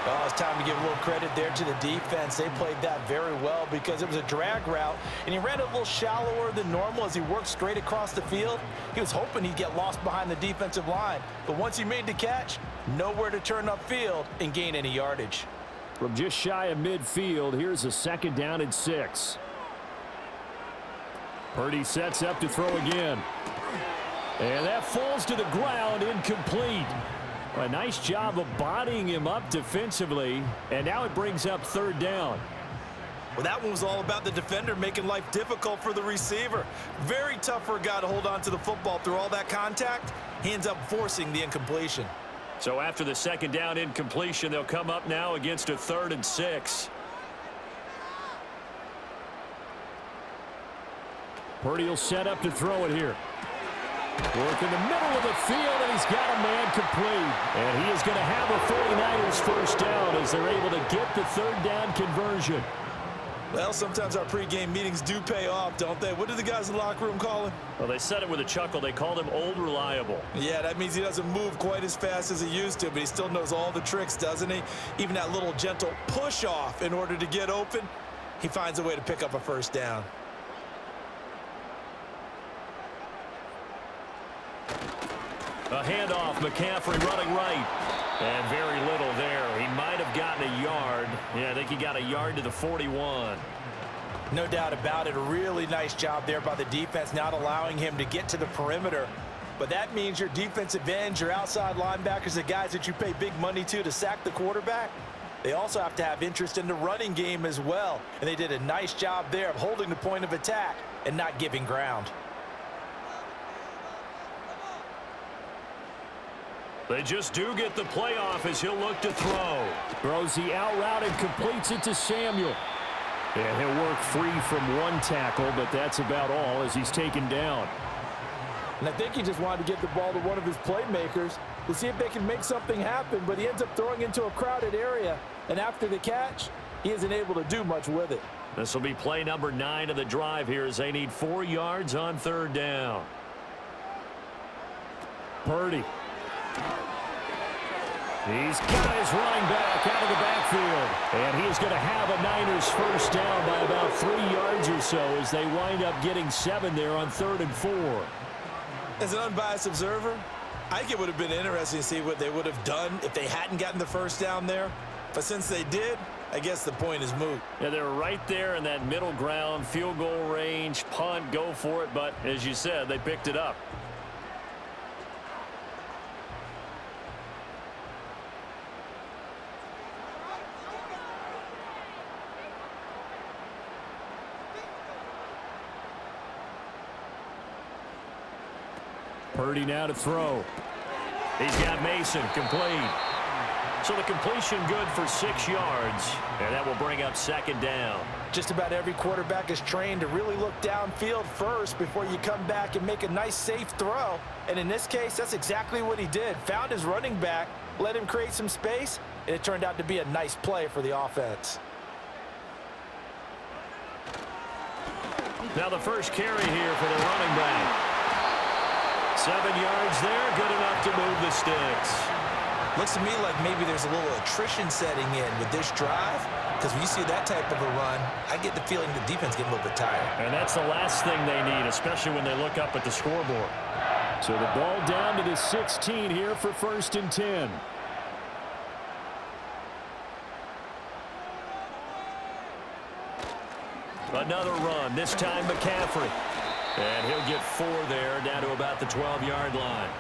Oh, it's time to give a little credit there to the defense. They played that very well because it was a drag route, and he ran a little shallower than normal as he worked straight across the field. He was hoping he'd get lost behind the defensive line, but once he made the catch, nowhere to turn upfield and gain any yardage. From just shy of midfield, here's a 2nd down and 6. Purdy sets up to throw again. And that falls to the ground, incomplete. A nice job of bodying him up defensively, and now it brings up 3rd down. Well, that one was all about the defender making life difficult for the receiver. Very tough for a guy to hold on to the football through all that contact. He ends up forcing the incompletion. So after the 2nd down incompletion, they'll come up now against a 3rd and 6. Purdy will set up to throw it here. Work in the middle of the field, and he's got a man complete. And he is going to have a 49ers first down as they're able to get the 3rd down conversion. Well, sometimes our pregame meetings do pay off, don't they? What do the guys in the locker room call him? Well, they said it with a chuckle. They called him Old Reliable. Yeah, that means he doesn't move quite as fast as he used to, but he still knows all the tricks, doesn't he? Even that little gentle push-off in order to get open, he finds a way to pick up a first down. A handoff, McCaffrey running right. And very little there. He might have gotten a yard. Yeah, I think he got a yard to the 41. No doubt about it. A really nice job there by the defense, not allowing him to get to the perimeter. But that means your defensive ends, your outside linebackers, the guys that you pay big money to sack the quarterback, they also have to have interest in the running game as well. And they did a nice job there of holding the point of attack and not giving ground. They just do get the playoff as he'll look to throw. Throws the out route and completes it to Samuel. And he'll work free from one tackle, but that's about all as he's taken down. And I think he just wanted to get the ball to one of his playmakers to see if they can make something happen, but he ends up throwing into a crowded area. And after the catch, he isn't able to do much with it. This will be play number 9 of the drive here as they need 4 yards on 3rd down. Purdy. He's got his running back out of the backfield. And he is going to have a Niners first down by about 3 yards or so as they wind up getting 7 there on 3rd and 4. As an unbiased observer, I think it would have been interesting to see what they would have done if they hadn't gotten the first down there. But since they did, I guess the point is moot. Yeah, they're right there in that middle ground, field goal range, punt, go for it. But as you said, they picked it up. Purdy now to throw. He's got Mason complete. So the completion good for 6 yards, and that will bring up second down. Just about every quarterback is trained to really look downfield first before you come back and make a nice, safe throw. And in this case, that's exactly what he did. Found his running back, let him create some space, and it turned out to be a nice play for the offense. Now the first carry here for the running back. 7 yards there, good enough to move the sticks. Looks to me like maybe there's a little attrition setting in with this drive, because when you see that type of a run, I get the feeling the defense getting a little bit tired. And that's the last thing they need, especially when they look up at the scoreboard. So the ball down to the 16 here for 1st and 10. Another run, this time McCaffrey. And he'll get 4 there, down to about the 12-yard line.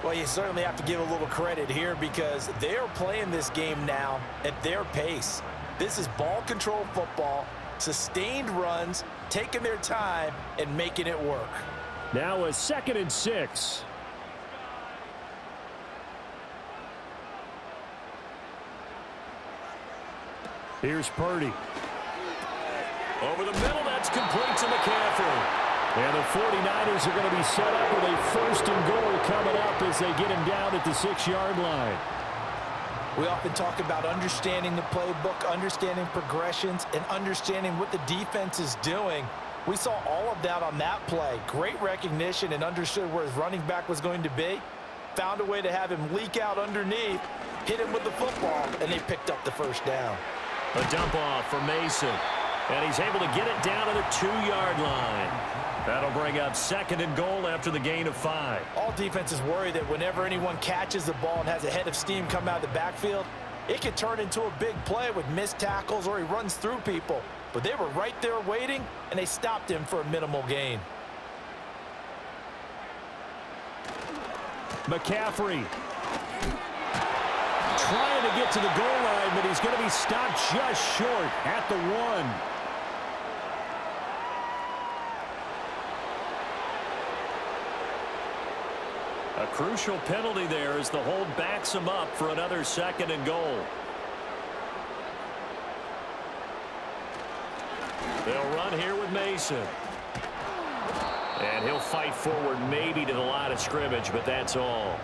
Well, you certainly have to give a little credit here because they're playing this game now at their pace. This is ball control football, sustained runs, taking their time, and making it work. Now a 2nd and 6. Here's Purdy. Over the middle, that's complete to McCaffrey. And the 49ers are going to be set up with a 1st and goal coming up as they get him down at the 6-yard line. We often talk about understanding the playbook, understanding progressions, and understanding what the defense is doing. We saw all of that on that play. Great recognition and understood where his running back was going to be. Found a way to have him leak out underneath, hit him with the football, and they picked up the 1st down. A dump off for Mason. And he's able to get it down to the 2-yard line. That'll bring up 2nd and goal after the gain of 5. All defenses worry that whenever anyone catches the ball and has a head of steam come out of the backfield, it could turn into a big play with missed tackles or he runs through people. But they were right there waiting, and they stopped him for a minimal gain. McCaffrey trying to get to the goal line, but he's going to be stopped just short at the 1. A crucial penalty there as the hold backs him up for another 2nd and goal. They'll run here with Mason. And he'll fight forward maybe to the line of scrimmage, but that's all.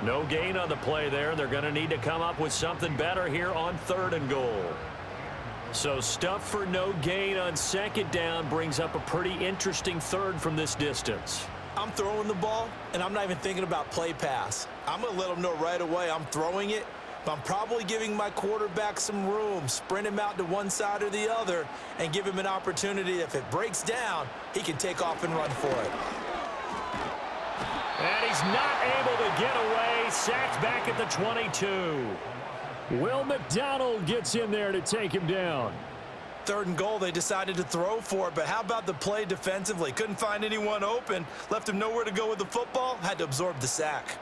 No gain on the play there. They're going to need to come up with something better here on 3rd and goal. So stuff for no gain on 2nd down brings up a pretty interesting 3rd from this distance. I'm throwing the ball, and I'm not even thinking about play pass. I'm going to let them know right away I'm throwing it, but I'm probably giving my quarterback some room, sprint him out to one side or the other, and give him an opportunity. If it breaks down, he can take off and run for it. And he's not able to get away. Sacked back at the 22. Will McDonald gets in there to take him down. 3rd and goal, they decided to throw for it, but how about the play defensively? Couldn't find anyone open, left him nowhere to go with the football, had to absorb the sack.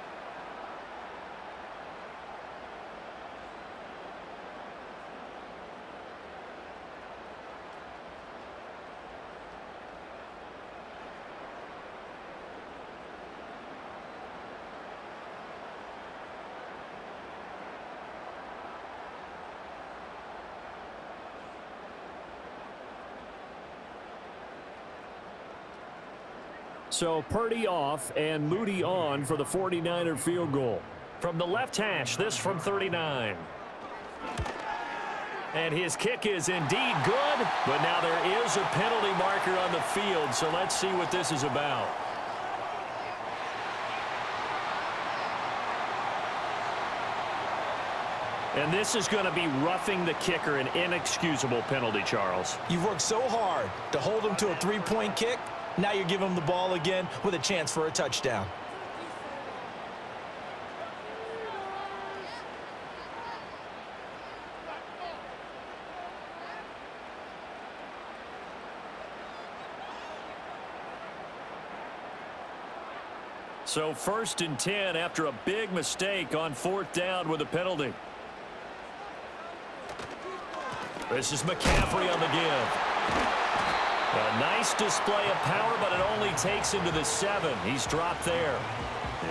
So Purdy off and Moody on for the 49er field goal. From the left hash, this from 39. And his kick is indeed good, but now there is a penalty marker on the field, so let's see what this is about. And this is going to be roughing the kicker, an inexcusable penalty, Charles. You've worked so hard to hold him to a 3-point kick. Now you're giving him the ball again with a chance for a touchdown. So 1st and 10 after a big mistake on 4th down with a penalty. This is McCaffrey on the give. A nice display of power, but it only takes him to the 7. He's dropped there.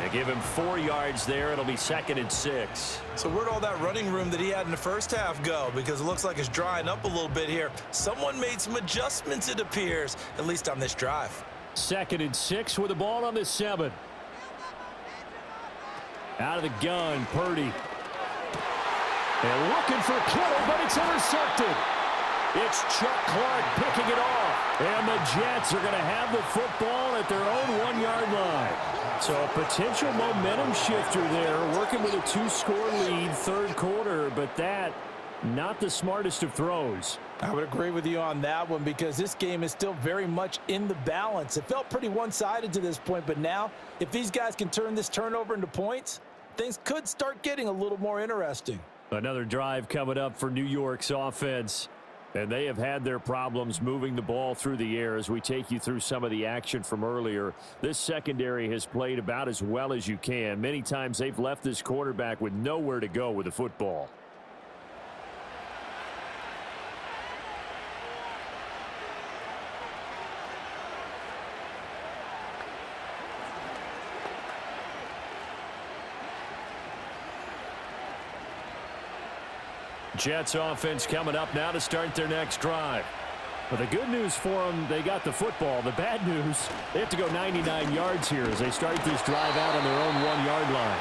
They give him 4 yards there. It'll be 2nd and 6. So where'd all that running room that he had in the first half go? Because it looks like it's drying up a little bit here. Someone made some adjustments, it appears, at least on this drive. 2nd and 6 with the ball on the 7. Out of the gun, Purdy. And looking for Kittle, but it's intercepted. It's Chuck Clark picking it off. And the Jets are going to have the football at their own 1-yard line. So a potential momentum shifter there, working with a 2-score lead, 3rd quarter, but that, not the smartest of throws. I would agree with you on that one because this game is still very much in the balance. It felt pretty one-sided to this point, but now if these guys can turn this turnover into points, things could start getting a little more interesting. Another drive coming up for New York's offense. And they have had their problems moving the ball through the air as we take you through some of the action from earlier. This secondary has played about as well as you can. Many times they've left this quarterback with nowhere to go with the football. Jets offense coming up now to start their next drive. But the good news for them, they got the football. The bad news, they have to go 99 yards here as they start this drive out on their own 1-yard line.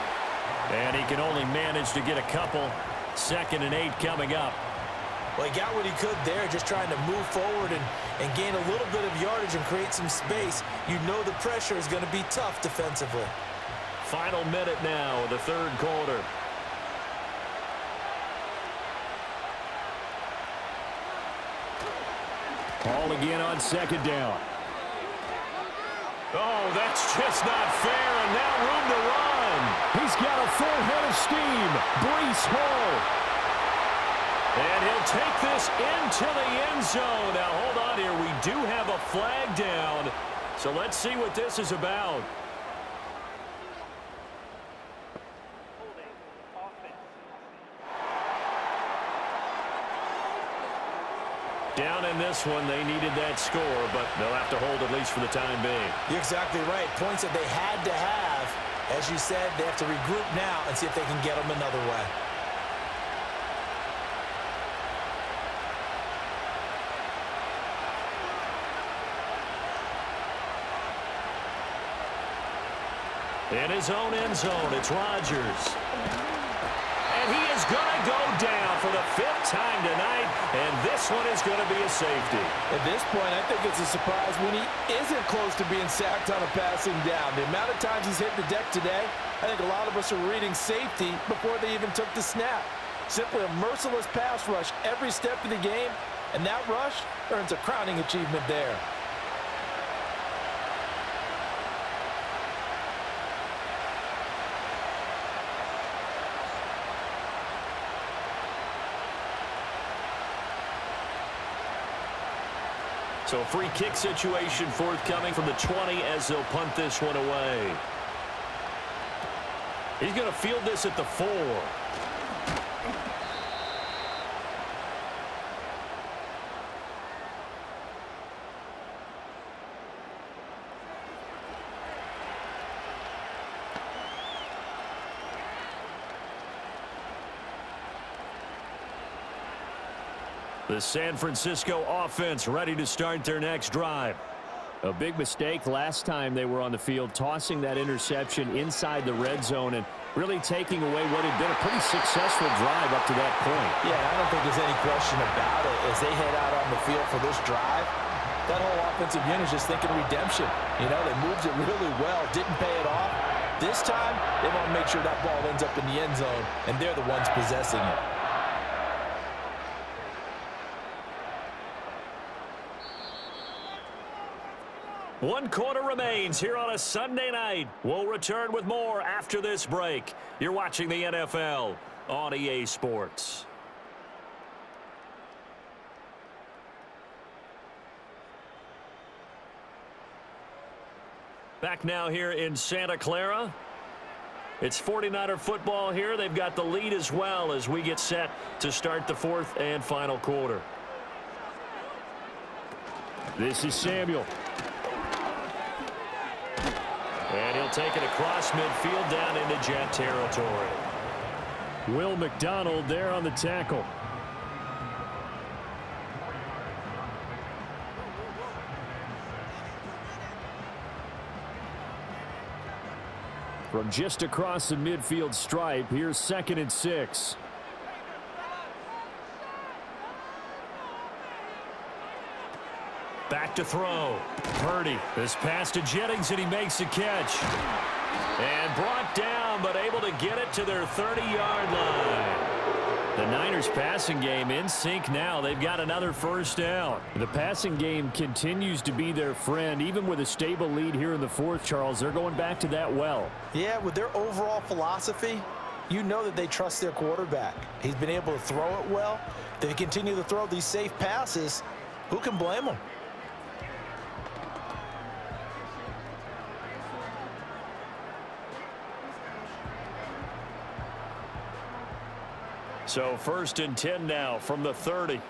And he can only manage to get a couple. 2nd and 8 coming up. Well, he got what he could there, just trying to move forward and gain a little bit of yardage and create some space. You know the pressure is going to be tough defensively. Final minute now of the 3rd quarter. Ball again on 2nd down. Oh, that's just not fair, and now room to run. He's got a full head of steam. Breece Hall. And he'll take this into the end zone. Now, hold on here. We do have a flag down, so let's see what this is about. Down in this one, they needed that score, but they'll have to hold at least for the time being. You're exactly right. Points that they had to have. As you said, they have to regroup now and see if they can get them another way. In his own end zone, it's Rodgers. And he is going to go down for the 5th time tonight, and this one is going to be a safety. At this point, I think it's a surprise when he isn't close to being sacked on a passing down. The amount of times he's hit the deck today, I think a lot of us are reading safety before they even took the snap. Simply a merciless pass rush every step of the game, and that rush earns a crowning achievement there. So free kick situation forthcoming from the 20 as they'll punt this one away. He's going to field this at the 4. The San Francisco offense ready to start their next drive. A big mistake last time they were on the field, tossing that interception inside the red zone and really taking away what had been a pretty successful drive up to that point. Yeah, I don't think there's any question about it. As they head out on the field for this drive, that whole offensive unit is just thinking redemption. You know, they moved it really well, didn't pay it off. This time, they want to make sure that ball ends up in the end zone, and they're the ones possessing it. One quarter remains here on a Sunday night. We'll return with more after this break. You're watching the NFL on EA Sports. Back now here in Santa Clara. It's 49er football here. They've got the lead as well as we get set to start the 4th and final quarter. This is Samuel. And he'll take it across midfield down into Jet territory. Will McDonald there on the tackle. From just across the midfield stripe, here's 2nd and 6. Back to throw. Purdy. This pass to Jennings, and he makes the catch. And brought down, but able to get it to their 30-yard line. The Niners passing game in sync now. They've got another first down. The passing game continues to be their friend. Even with a stable lead here in the fourth, Charles, they're going back to that well. Yeah, with their overall philosophy, you know that they trust their quarterback. He's been able to throw it well. They continue to throw these safe passes. Who can blame them? So 1st and 10 now from the 30.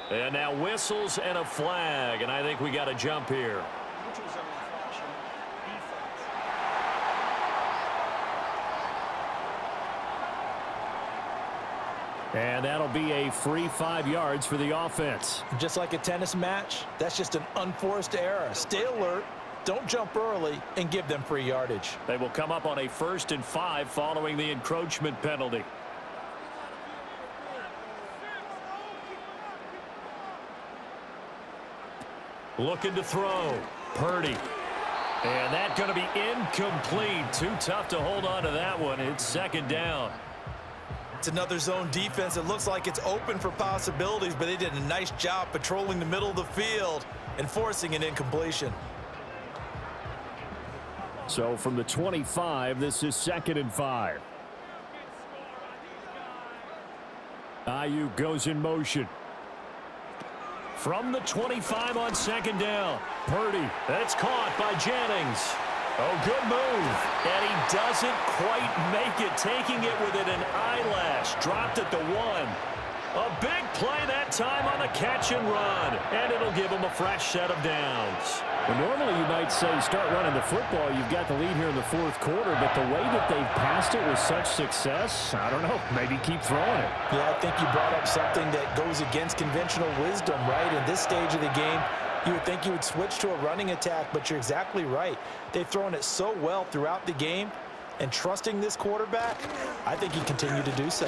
And now whistles and a flag, and I think we got a jump here. And that'll be a free 5 yards for the offense. Just like a tennis match, that's just an unforced error. Stay alert. Don't jump early and give them free yardage. They will come up on a 1st and 5 following the encroachment penalty. Looking to throw. Purdy. And that's going to be incomplete. Too tough to hold on to that one. It's 2nd down. It's another zone defense. It looks like it's open for possibilities, but they did a nice job patrolling the middle of the field and forcing an incompletion. So from the 25, this is 2nd and 5. Ayuk goes in motion. From the 25 on 2nd down. Purdy. That's caught by Jennings. Oh, good move. And he doesn't quite make it. Taking it within an eyelash. Dropped at the 1. A big play that time on the catch and run. And it'll give him a fresh set of downs. Well, normally you might say start running the football. You've got the lead here in the fourth quarter. But the way that they've passed it with such success, I don't know, maybe keep throwing it. Yeah, I think you brought up something that goes against conventional wisdom, right? In this stage of the game, you would think you would switch to a running attack, but you're exactly right. They've thrown it so well throughout the game, and trusting this quarterback, I think he continued to do so.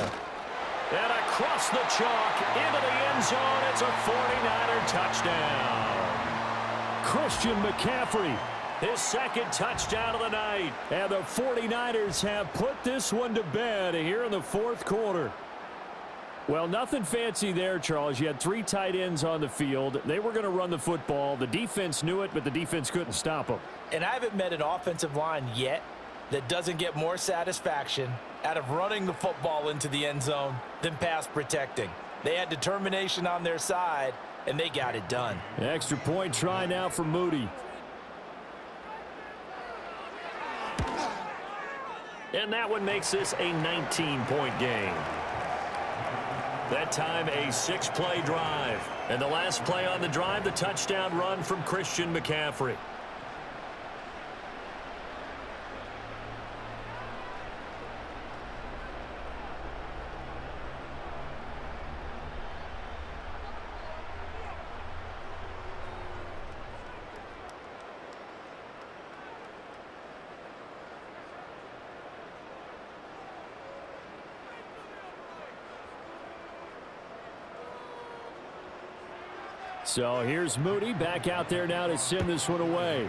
And across the chalk, into the end zone, it's a 49er touchdown. Christian McCaffrey, his 2nd touchdown of the night. And the 49ers have put this one to bed here in the fourth quarter. Well, nothing fancy there, Charles. You had 3 tight ends on the field. They were going to run the football. The defense knew it, but the defense couldn't stop them. And I haven't met an offensive line yet that doesn't get more satisfaction out of running the football into the end zone than pass protecting. They had determination on their side, and they got it done. Extra point try now for Moody. And that one makes this a 19-point game. That time a 6-play drive. And the last play on the drive, the touchdown run from Christian McCaffrey. So here's Moody back out there now to send this one away.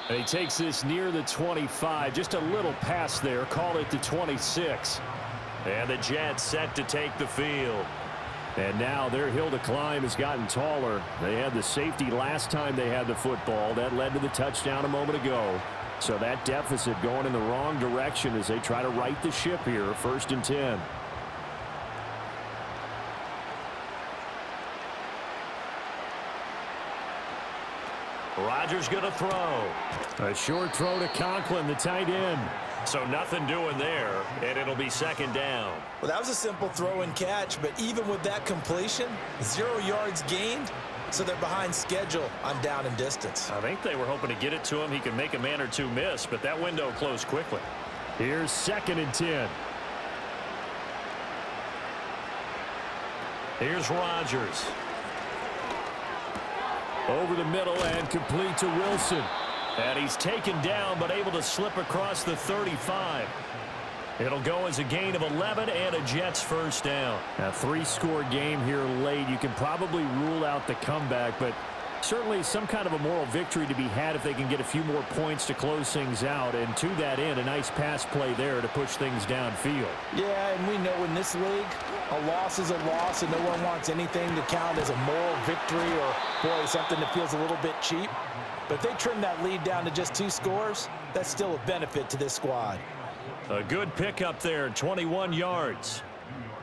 And he takes this near the 25. Just a little pass there. Call it the 26. And the Jets set to take the field. And now their hill to climb has gotten taller. They had the safety last time they had the football. That led to the touchdown a moment ago. So that deficit going in the wrong direction as they try to right the ship here. 1st and 10. Rodgers going to throw. A short throw to Conklin, the tight end. So nothing doing there, and it'll be second down. Well, that was a simple throw and catch, but even with that completion, 0 yards gained, so they're behind schedule on down and distance. I think they were hoping to get it to him. He could make a man or two miss, but that window closed quickly. Here's 2nd and 10. Here's Rodgers. Over the middle and complete to Wilson. And he's taken down, but able to slip across the 35. It'll go as a gain of 11 and a Jets first down. A 3-score game here late. You can probably rule out the comeback, but certainly some kind of a moral victory to be had if they can get a few more points to close things out. And to that end, a nice pass play there to push things downfield. Yeah, and we know in this league, a loss is a loss, and no one wants anything to count as a moral victory or, boy, something that feels a little bit cheap. But if they trim that lead down to just 2 scores, that's still a benefit to this squad. A good pickup there, 21 yards.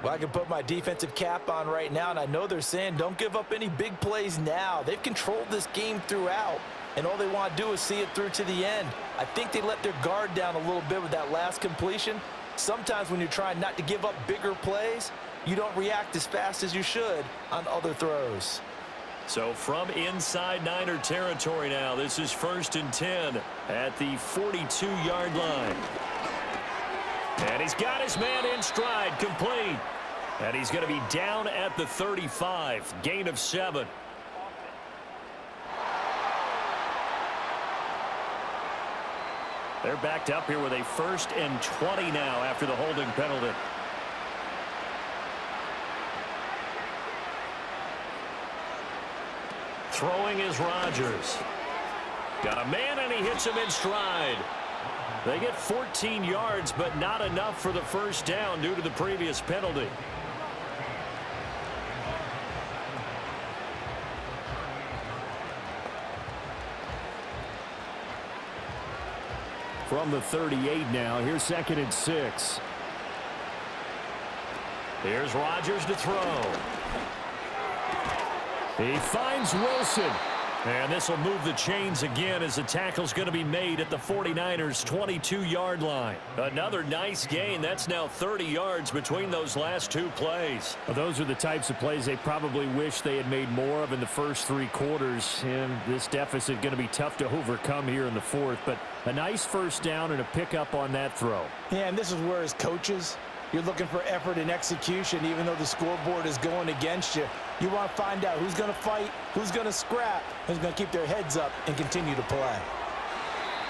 Well, I can put my defensive cap on right now, and I know they're saying don't give up any big plays now. They've controlled this game throughout, and all they want to do is see it through to the end. I think they let their guard down a little bit with that last completion. Sometimes when you're trying not to give up bigger plays, you don't react as fast as you should on other throws. So from inside Niner territory now, this is 1st and 10 at the 42-yard line. And he's got his man in stride, complete. And he's going to be down at the 35, gain of 7. They're backed up here with a 1st and 20 now after the holding penalty. Throwing is Rodgers. Got a man, and he hits him in stride. They get 14 yards, but not enough for the first down due to the previous penalty. From the 38 now, here's 2nd and 6. Here's Rodgers to throw. He finds Wilson. And this will move the chains again as the tackle's going to be made at the 49ers' 22-yard line. Another nice gain. That's now 30 yards between those last 2 plays. Well, those are the types of plays they probably wish they had made more of in the first 3 quarters. And this deficit going to be tough to overcome here in the 4th. But a nice first down and a pickup on that throw. Yeah, and this is where as coaches, you're looking for effort and execution, even though the scoreboard is going against you. You want to find out who's going to fight, who's going to scrap, who's going to keep their heads up and continue to play.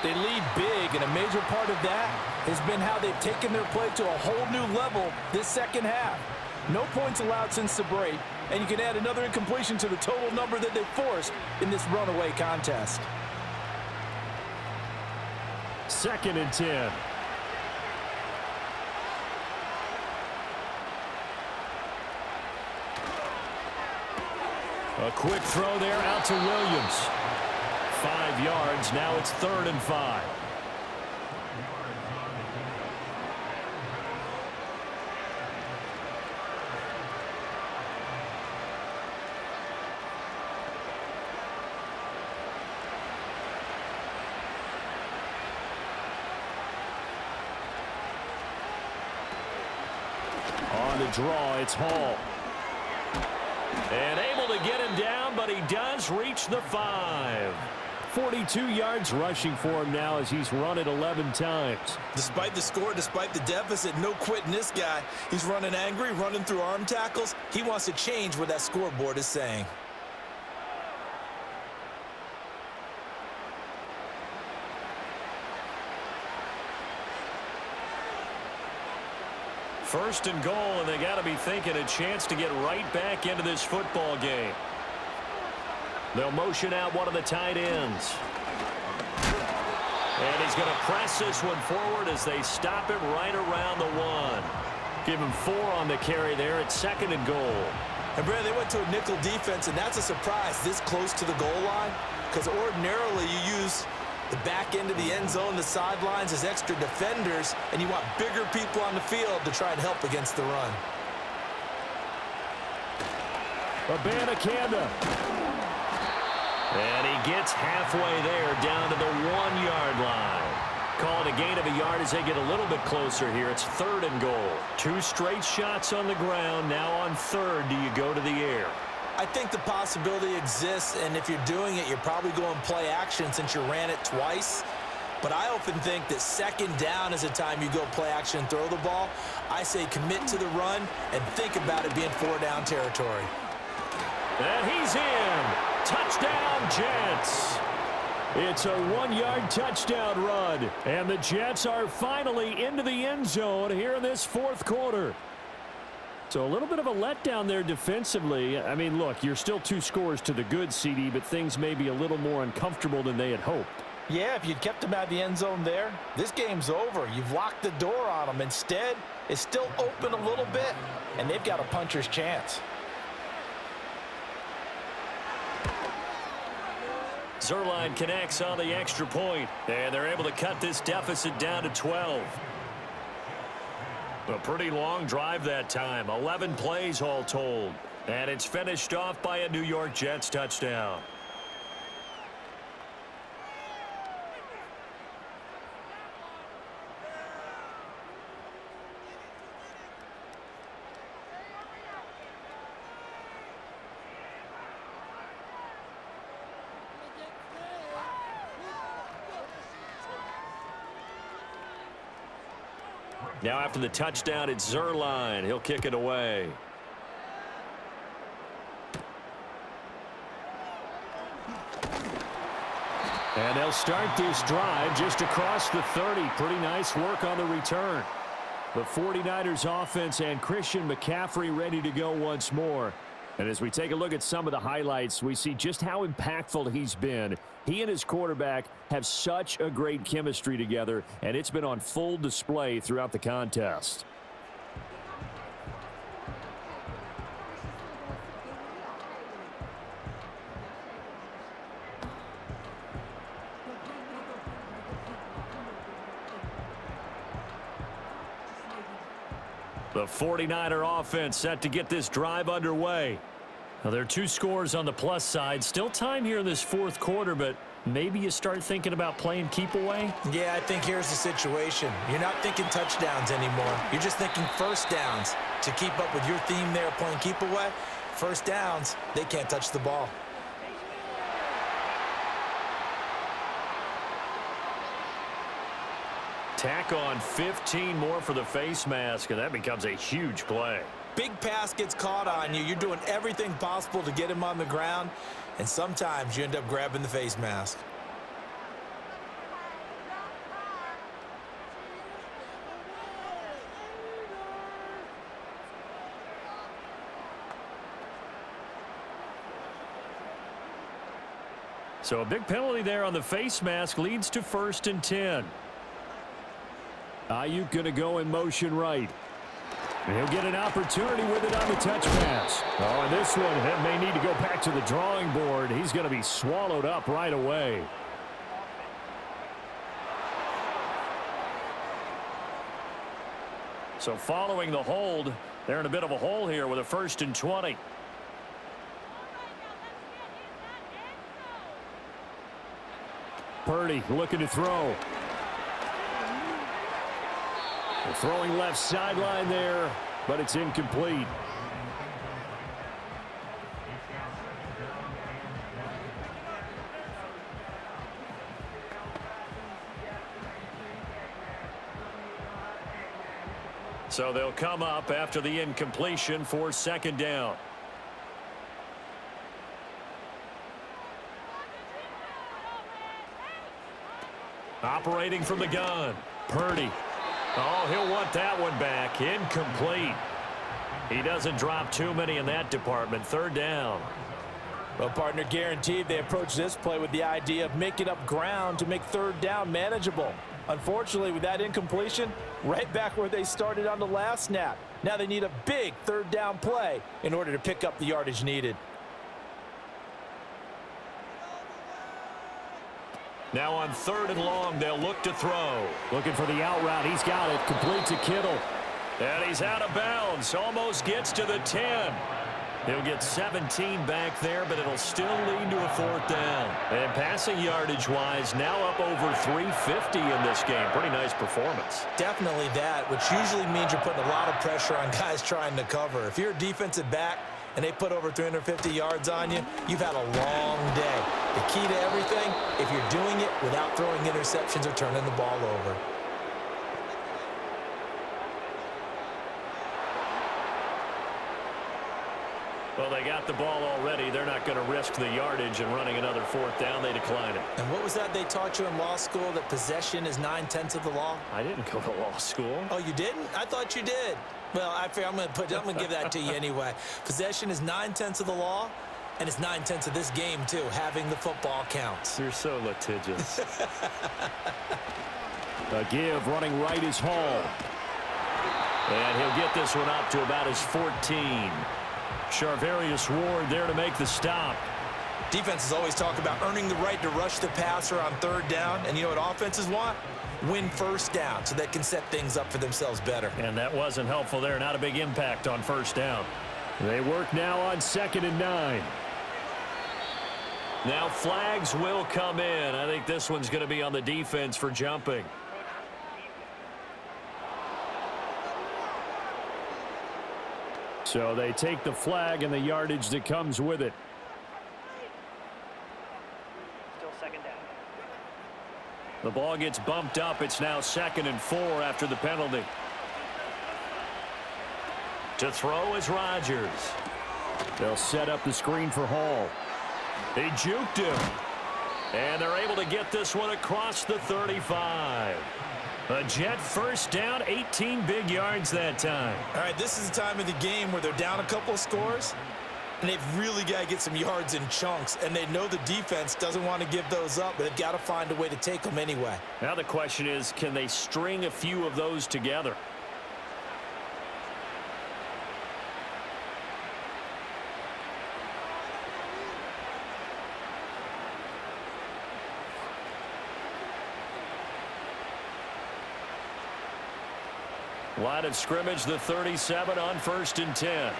They lead big, and a major part of that has been how they've taken their play to a whole new level this second half. No points allowed since the break, and you can add another incompletion to the total number that they forced in this runaway contest. 2nd and 10. A quick throw there out to Williams. 5 yards. Now it's 3rd and 5. On the draw, it's Hall. And able to get him down, but he does reach the 5. 42 yards rushing for him now as he's run it 11 times. Despite the score, despite the deficit, no quitting this guy. He's running angry, running through arm tackles. He wants to change what that scoreboard is saying. First and goal, and they got to be thinking a chance to get right back into this football game. They'll motion out one of the tight ends. And he's going to press this one forward as they stop him right around the 1. Give him 4 on the carry there at 2nd and goal. And, Brad, they went to a nickel defense, and that's a surprise this close to the goal line, because ordinarily you use the back end of the end zone, the sidelines as extra defenders, and you want bigger people on the field to try and help against the run. And he gets halfway there down to the 1-yard line. Call it a gain of a yard as they get a little bit closer here. It's 3rd and goal. 2 straight shots on the ground. Now on 3rd, do you go to the air? I think the possibility exists, and if you're doing it, you're probably going play action since you ran it twice. But I often think that 2nd down is a time you go play action and throw the ball. I say commit to the run and think about it being 4-down territory. And he's in. Touchdown, Jets. It's a 1-yard touchdown run. And the Jets are finally into the end zone here in this 4th quarter. So a little bit of a letdown there defensively. I mean, look, you're still 2 scores to the good, CD, but things may be a little more uncomfortable than they had hoped. Yeah, if you'd kept them out of the end zone there, this game's over. You've locked the door on them. Instead, it's still open a little bit, and they've got a puncher's chance. Zuerlein connects on the extra point, and they're able to cut this deficit down to 12. A pretty long drive that time, 11 plays all told, and it's finished off by a New York Jets touchdown. Now after the touchdown, it's Zuerlein. He'll kick it away. And they'll start this drive just across the 30. Pretty nice work on the return. The 49ers offense and Christian McCaffrey ready to go once more. And as we take a look at some of the highlights, we see just how impactful he's been. He and his quarterback have such a great chemistry together, and it's been on full display throughout the contest. The 49er offense set to get this drive underway. Now, there are 2 scores on the plus side. Still time here in this 4th quarter, but maybe you start thinking about playing keep away? Yeah, I think here's the situation. You're not thinking touchdowns anymore. You're just thinking 1st downs. To keep up with your theme there, playing keep away, 1st downs, they can't touch the ball. Tack on 15 more for the face mask, and that becomes a huge play. Big pass gets caught on you. You're doing everything possible to get him on the ground, and sometimes you end up grabbing the face mask. So a big penalty there on the face mask leads to 1st and 10. Ayuk going to go in motion right. And he'll get an opportunity with it on the touch pass. Oh, and this one may need to go back to the drawing board. He's going to be swallowed up right away. So following the hold, they're in a bit of a hole here with a 1st and 20. Purdy looking to throw. Throwing left sideline there, but it's incomplete. So they'll come up after the incompletion for 2nd down. Operating from the gun, Purdy. Oh, he'll want that one back. Incomplete. He doesn't drop too many in that department. 3rd down. Well, partner, guaranteed they approach this play with the idea of making up ground to make 3rd down manageable. Unfortunately, with that incompletion, right back where they started on the last snap. Now they need a big 3rd down play in order to pick up the yardage needed. Now on 3rd and long, they'll look to throw. Looking for the out route. He's got it. Complete to Kittle. And he's out of bounds. Almost gets to the 10. He'll get 17 back there, but it'll still lead to a 4th down. And passing yardage-wise, now up over 350 in this game. Pretty nice performance. Definitely that, which usually means you're putting a lot of pressure on guys trying to cover. If you're a defensive back and they put over 350 yards on you, you've had a long day. The key to everything, if you're doing it without throwing interceptions or turning the ball over. Well, they got the ball already. They're not going to risk the yardage and running another 4th down. They decline it. And what was that they taught you in law school, that possession is 9/10 of the law? I didn't go to law school. Oh, you didn't? I thought you did. Well, I'm going to give that to you anyway. Possession is 9/10 of the law, and it's 9/10 of this game, too. Having the football counts. You're so litigious. A give, running right is Hall. And he'll get this one up to about his 14. Charvarius Ward there to make the stop. Defenses always talk about earning the right to rush the passer on 3rd down. And you know what offenses want? Win 1st down so they can set things up for themselves better. And that wasn't helpful there. Not a big impact on 1st down. They work now on 2nd and 9. Now flags will come in. I think this one's going to be on the defense for jumping. So they take the flag and the yardage that comes with it. Still 2nd down. The ball gets bumped up. It's now 2nd and 4 after the penalty. To throw is Rodgers. They'll set up the screen for Hall. They juked him. And they're able to get this one across the 35. A Jet 1st down, 18 big yards that time. All right, this is the time of the game where they're down a couple of scores, and they've really got to get some yards in chunks, and they know the defense doesn't want to give those up, but they've got to find a way to take them anyway. Now the question is, can they string a few of those together? Line of scrimmage, the 37 on 1st and 10.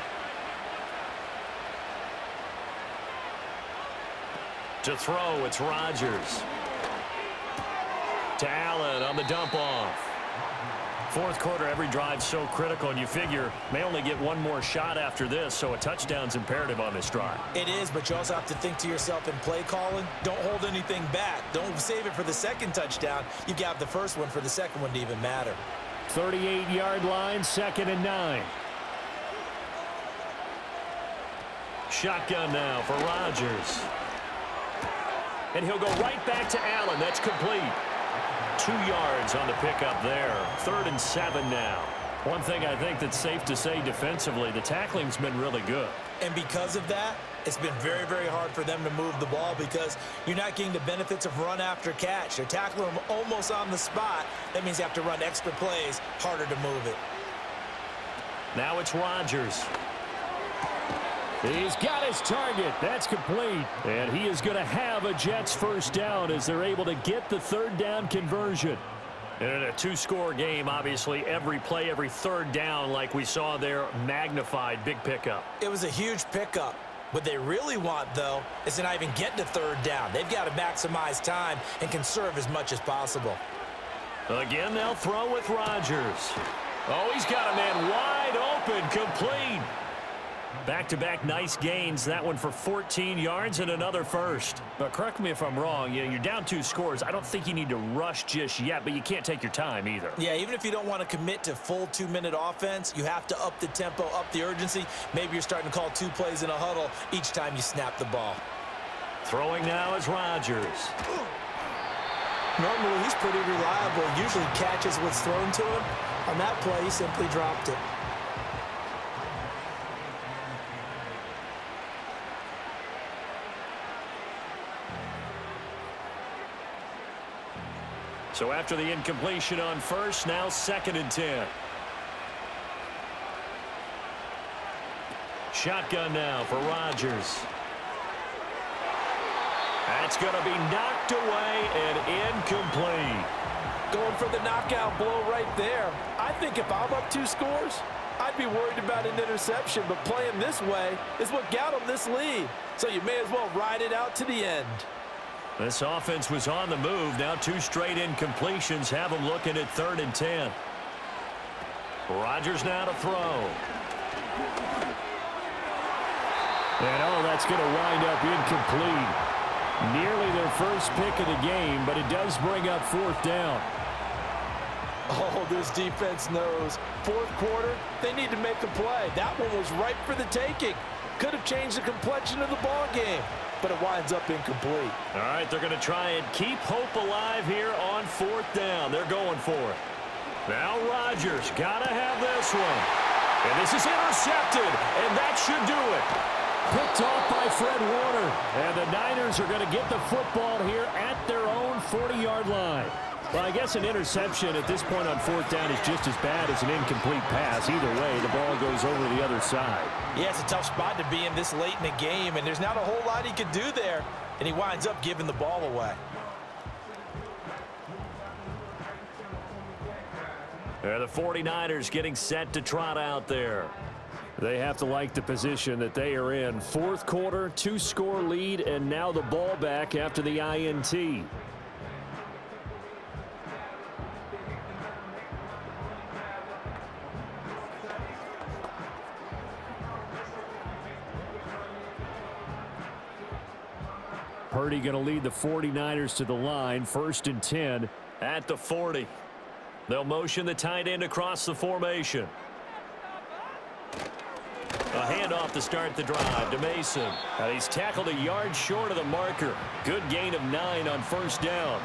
To throw, it's Rodgers. To Allen on the dump off. 4th quarter, every drive so critical, and you figure may only get one more shot after this, so a touchdown's imperative on this drive. It is, but you also have to think to yourself in play calling, don't hold anything back. Don't save it for the 2nd touchdown. You've got the 1st one for the 2nd one to even matter. 38-yard line, 2nd and 9. Shotgun now for Rodgers. And he'll go right back to Allen. That's complete. 2 yards on the pickup there. 3rd and 7 now. One thing I think that's safe to say defensively, the tackling's been really good. And because of that, it's been very, very hard for them to move the ball because you're not getting the benefits of run after catch. They're tackling them almost on the spot. That means you have to run extra plays, harder to move it. Now it's Rodgers. He's got his target. That's complete. And he is going to have a Jets 1st down as they're able to get the 3rd down conversion. And in a 2-score game, obviously, every play, every 3rd down, like we saw there, magnified. Big pickup. It was a huge pickup. What they really want, though, is to not even get to 3rd down. They've got to maximize time and conserve as much as possible. Again, they'll throw with Rodgers. Oh, he's got a man wide open, complete. Back-to-back nice gains. That one for 14 yards and another 1st. But correct me if I'm wrong. You're down 2 scores. I don't think you need to rush just yet, but you can't take your time either. Yeah, even if you don't want to commit to full 2-minute offense, you have to up the tempo, up the urgency. Maybe you're starting to call 2 plays in a huddle each time you snap the ball. Throwing now is Rodgers. Normally, he's pretty reliable. Usually catches what's thrown to him. On that play, he simply dropped it. So after the incompletion on 1st, now 2nd and 10. Shotgun now for Rodgers. That's going to be knocked away and incomplete. Going for the knockout blow right there. I think if I'm up 2 scores, I'd be worried about an interception, but playing this way is what got them this lead. So you may as well ride it out to the end. This offense was on the move. Now 2 straight incompletions have them looking at 3rd and 10. Rodgers now to throw. And, oh, that's going to wind up incomplete. Nearly their first pick of the game, but it does bring up 4th down. Oh, this defense knows. 4th quarter, they need to make a play. That one was ripe for the taking. Could have changed the complexion of the ball game, but it winds up incomplete. All right, they're going to try and keep hope alive here on 4th down. They're going for it. Now Rodgers got to have this one. And this is intercepted, and that should do it. Picked off by Fred Warner. And the Niners are going to get the football here at their own 40-yard line. Well, I guess an interception at this point on 4th down is just as bad as an incomplete pass. Either way, the ball goes over the other side. Yeah, it's a tough spot to be in this late in the game, and there's not a whole lot he could do there, and he winds up giving the ball away. They're the 49ers getting set to trot out there. They have to like the position that they are in. 4th quarter, 2-score lead, and now the ball back after the INT. Purdy going to lead the 49ers to the line. 1st and 10 at the 40. They'll motion the tight end across the formation. A handoff to start the drive to Mason. And he's tackled a yard short of the marker. Good gain of 9 on 1st down.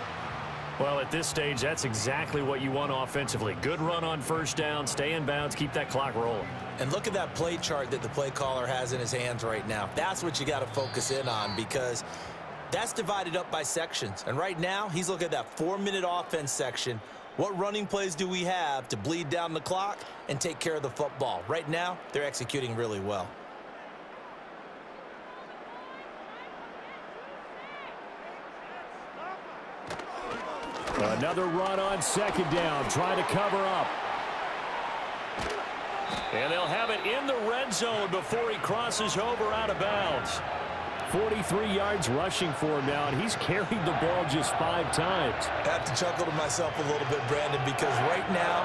Well, at this stage, that's exactly what you want offensively. Good run on 1st down, stay in bounds, keep that clock rolling. And look at that play chart that the play caller has in his hands right now. That's what you got to focus in on, because that's divided up by sections. And right now, he's looking at that 4-minute offense section. What running plays do we have to bleed down the clock and take care of the football? Right now, they're executing really well. Another run on 2nd down, trying to cover up. And they'll have it in the red zone before he crosses over out of bounds. 43 yards rushing for him now, and he's carried the ball just 5 times. I have to chuckle to myself a little bit, Brandon, because right now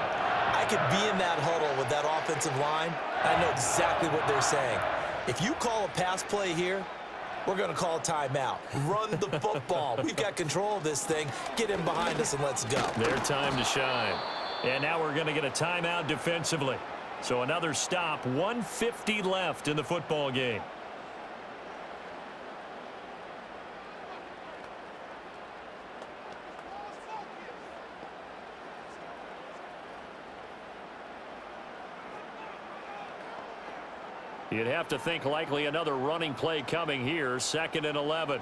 I could be in that huddle with that offensive line. I know exactly what they're saying. If you call a pass play here, we're going to call a timeout. Run the football. We've got control of this thing. Get in behind us and let's go. Their time to shine. And now we're going to get a timeout defensively. So another stop, 1:50 left in the football game. You'd have to think likely another running play coming here. 2nd and 11.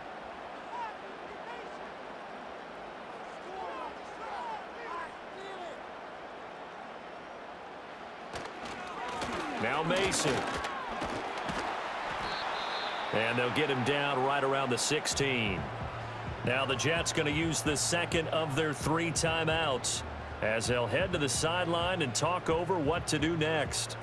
Now Mason. And they'll get him down right around the 16. Now the Jets going to use the 2nd of their 3 timeouts as they'll head to the sideline and talk over what to do next.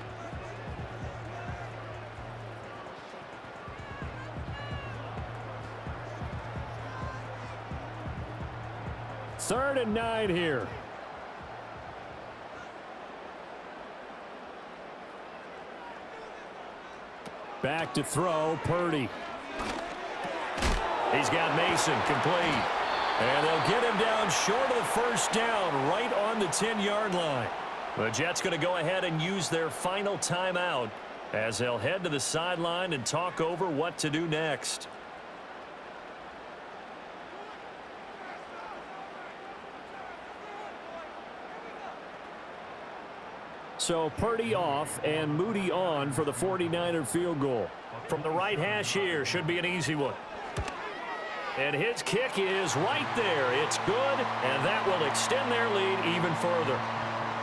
Third and 9 here. Back to throw, Purdy. He's got Mason complete. And they'll get him down short of the 1st down, right on the 10-yard line. The Jets going to go ahead and use their final timeout as they'll head to the sideline and talk over what to do next. So Purdy off and Moody on for the 49er field goal. From the right hash here, should be an easy one. And his kick is right there. It's good, and that will extend their lead even further.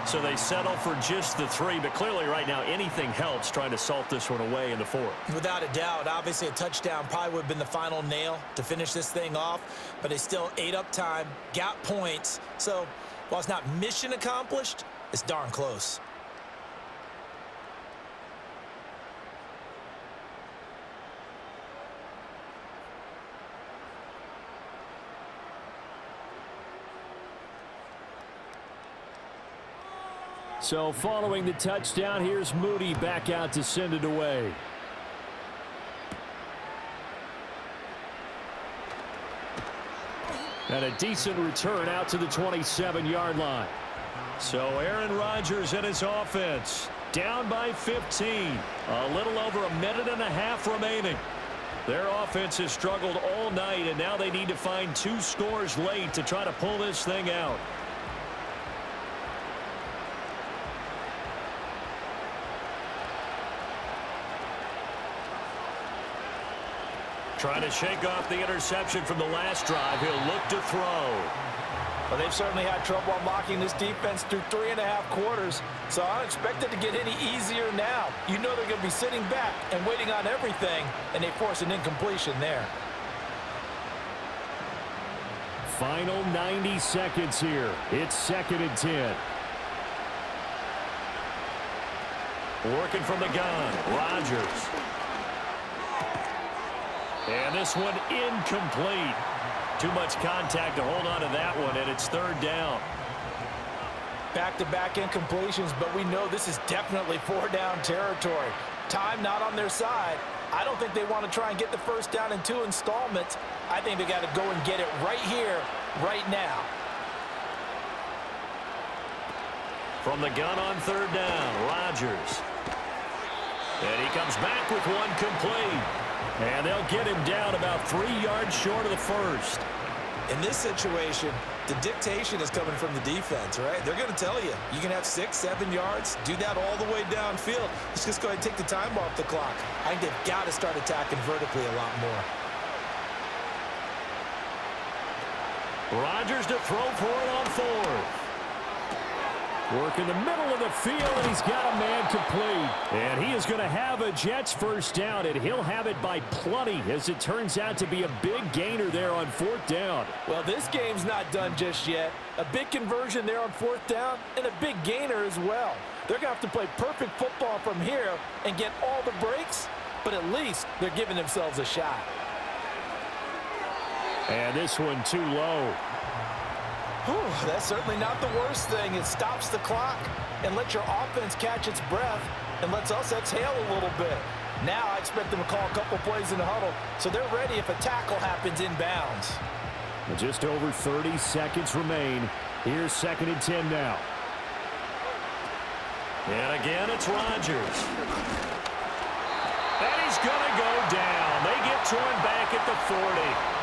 So they settle for just the 3, but clearly right now anything helps trying to salt this one away in the 4th. Without a doubt, obviously a touchdown probably would have been the final nail to finish this thing off, but they still ate up time, got points. So while it's not mission accomplished, it's darn close. So following the touchdown, here's Moody back out to send it away. And a decent return out to the 27-yard line. So Aaron Rodgers and his offense down by 15. A little over a minute and a half remaining. Their offense has struggled all night, and now they need to find 2 scores late to try to pull this thing out. Trying to shake off the interception from the last drive. He'll look to throw. Well, they've certainly had trouble unlocking this defense through 3.5 quarters, so I don't expect it to get any easier now. You know they're going to be sitting back and waiting on everything, and they force an incompletion there. Final 90 seconds here. It's 2nd and 10. Working from the gun, Rodgers. And this one incomplete. Too much contact to hold on to that one, and it's 3rd down. Back-to-back incompletions, but we know this is definitely 4-down territory. Time not on their side. I don't think they want to try and get the first down in 2 installments. I think they got to go and get it right here, right now. From the gun on 3rd down, Rodgers. And he comes back with one complete. And they'll get him down about 3 yards short of the first. In this situation, the dictation is coming from the defense, right? They're going to tell you, you can have 6, 7 yards, do that all the way downfield. Let's just go ahead and take the time off the clock. I think they've got to start attacking vertically a lot more. Rodgers to throw for it on 4th. Work in the middle of the field, and he's got a man complete. And he is going to have a Jets first down, and he'll have it by plenty, as it turns out to be a big gainer there on 4th down. Well, this game's not done just yet. A big conversion there on 4th down, and a big gainer as well. They're going to have to play perfect football from here and get all the breaks, but at least they're giving themselves a shot. And this one too low. Whew, that's certainly not the worst thing. It stops the clock and lets your offense catch its breath and lets us exhale a little bit. Now I expect them to call a couple plays in the huddle, so they're ready if a tackle happens inbounds. Just over 30 seconds remain. Here's 2nd and 10 now. And again, it's Rodgers. And he's going to go down. They get to him back at the 40.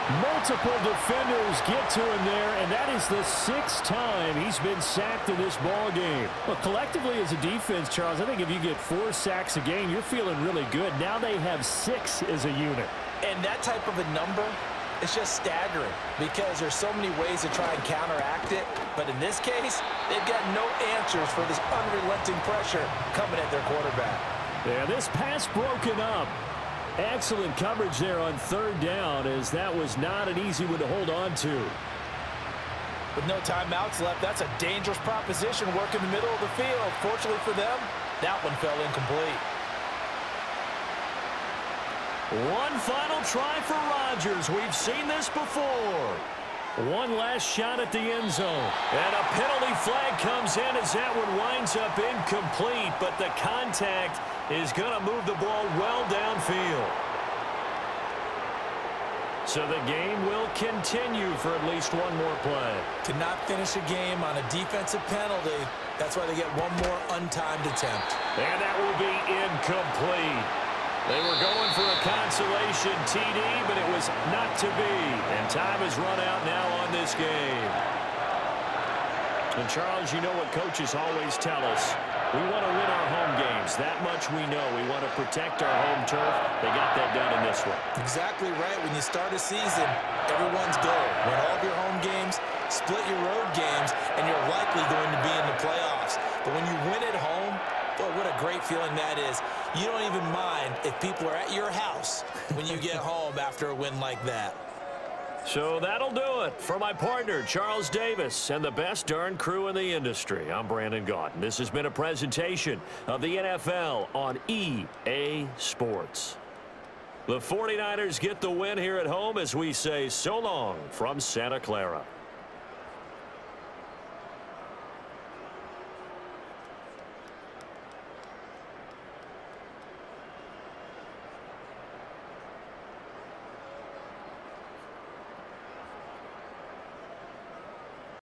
Multiple defenders get to him there, and that is the 6th time he's been sacked in this ball game. Well, collectively as a defense, Charles, I think if you get 4 sacks a game, you're feeling really good. Now they have 6 as a unit. And that type of a number, it's just staggering because there's so many ways to try and counteract it. But in this case, they've got no answers for this unrelenting pressure coming at their quarterback. Yeah, this pass broken up. Excellent coverage there on 3rd down, as that was not an easy one to hold on to. With no timeouts left, that's a dangerous proposition. Work in the middle of the field. Fortunately for them, that one fell incomplete. One final try for Rodgers. We've seen this before. One last shot at the end zone. And a penalty flag comes in as that one winds up incomplete, but the contact is going to move the ball well downfield. So the game will continue for at least one more play. To not finish a game on a defensive penalty, that's why they get one more untimed attempt. And that will be incomplete. They were going for a consolation TD, but it was not to be. And time has run out now on this game. And Charles, you know what coaches always tell us. We want to win our home games. That much we know. We want to protect our home turf. They got that done in this one. Exactly right. When you start a season, everyone's goal. Win all of your home games, split your road games, and you're likely going to be in the playoffs. But when you win at home, boy, what a great feeling that is. You don't even mind if people are at your house when you get home after a win like that. So that'll do it. For my partner, Charles Davis, and the best darn crew in the industry, I'm Brandon Gaudin. This has been a presentation of the NFL on EA Sports. The 49ers get the win here at home as we say so long from Santa Clara.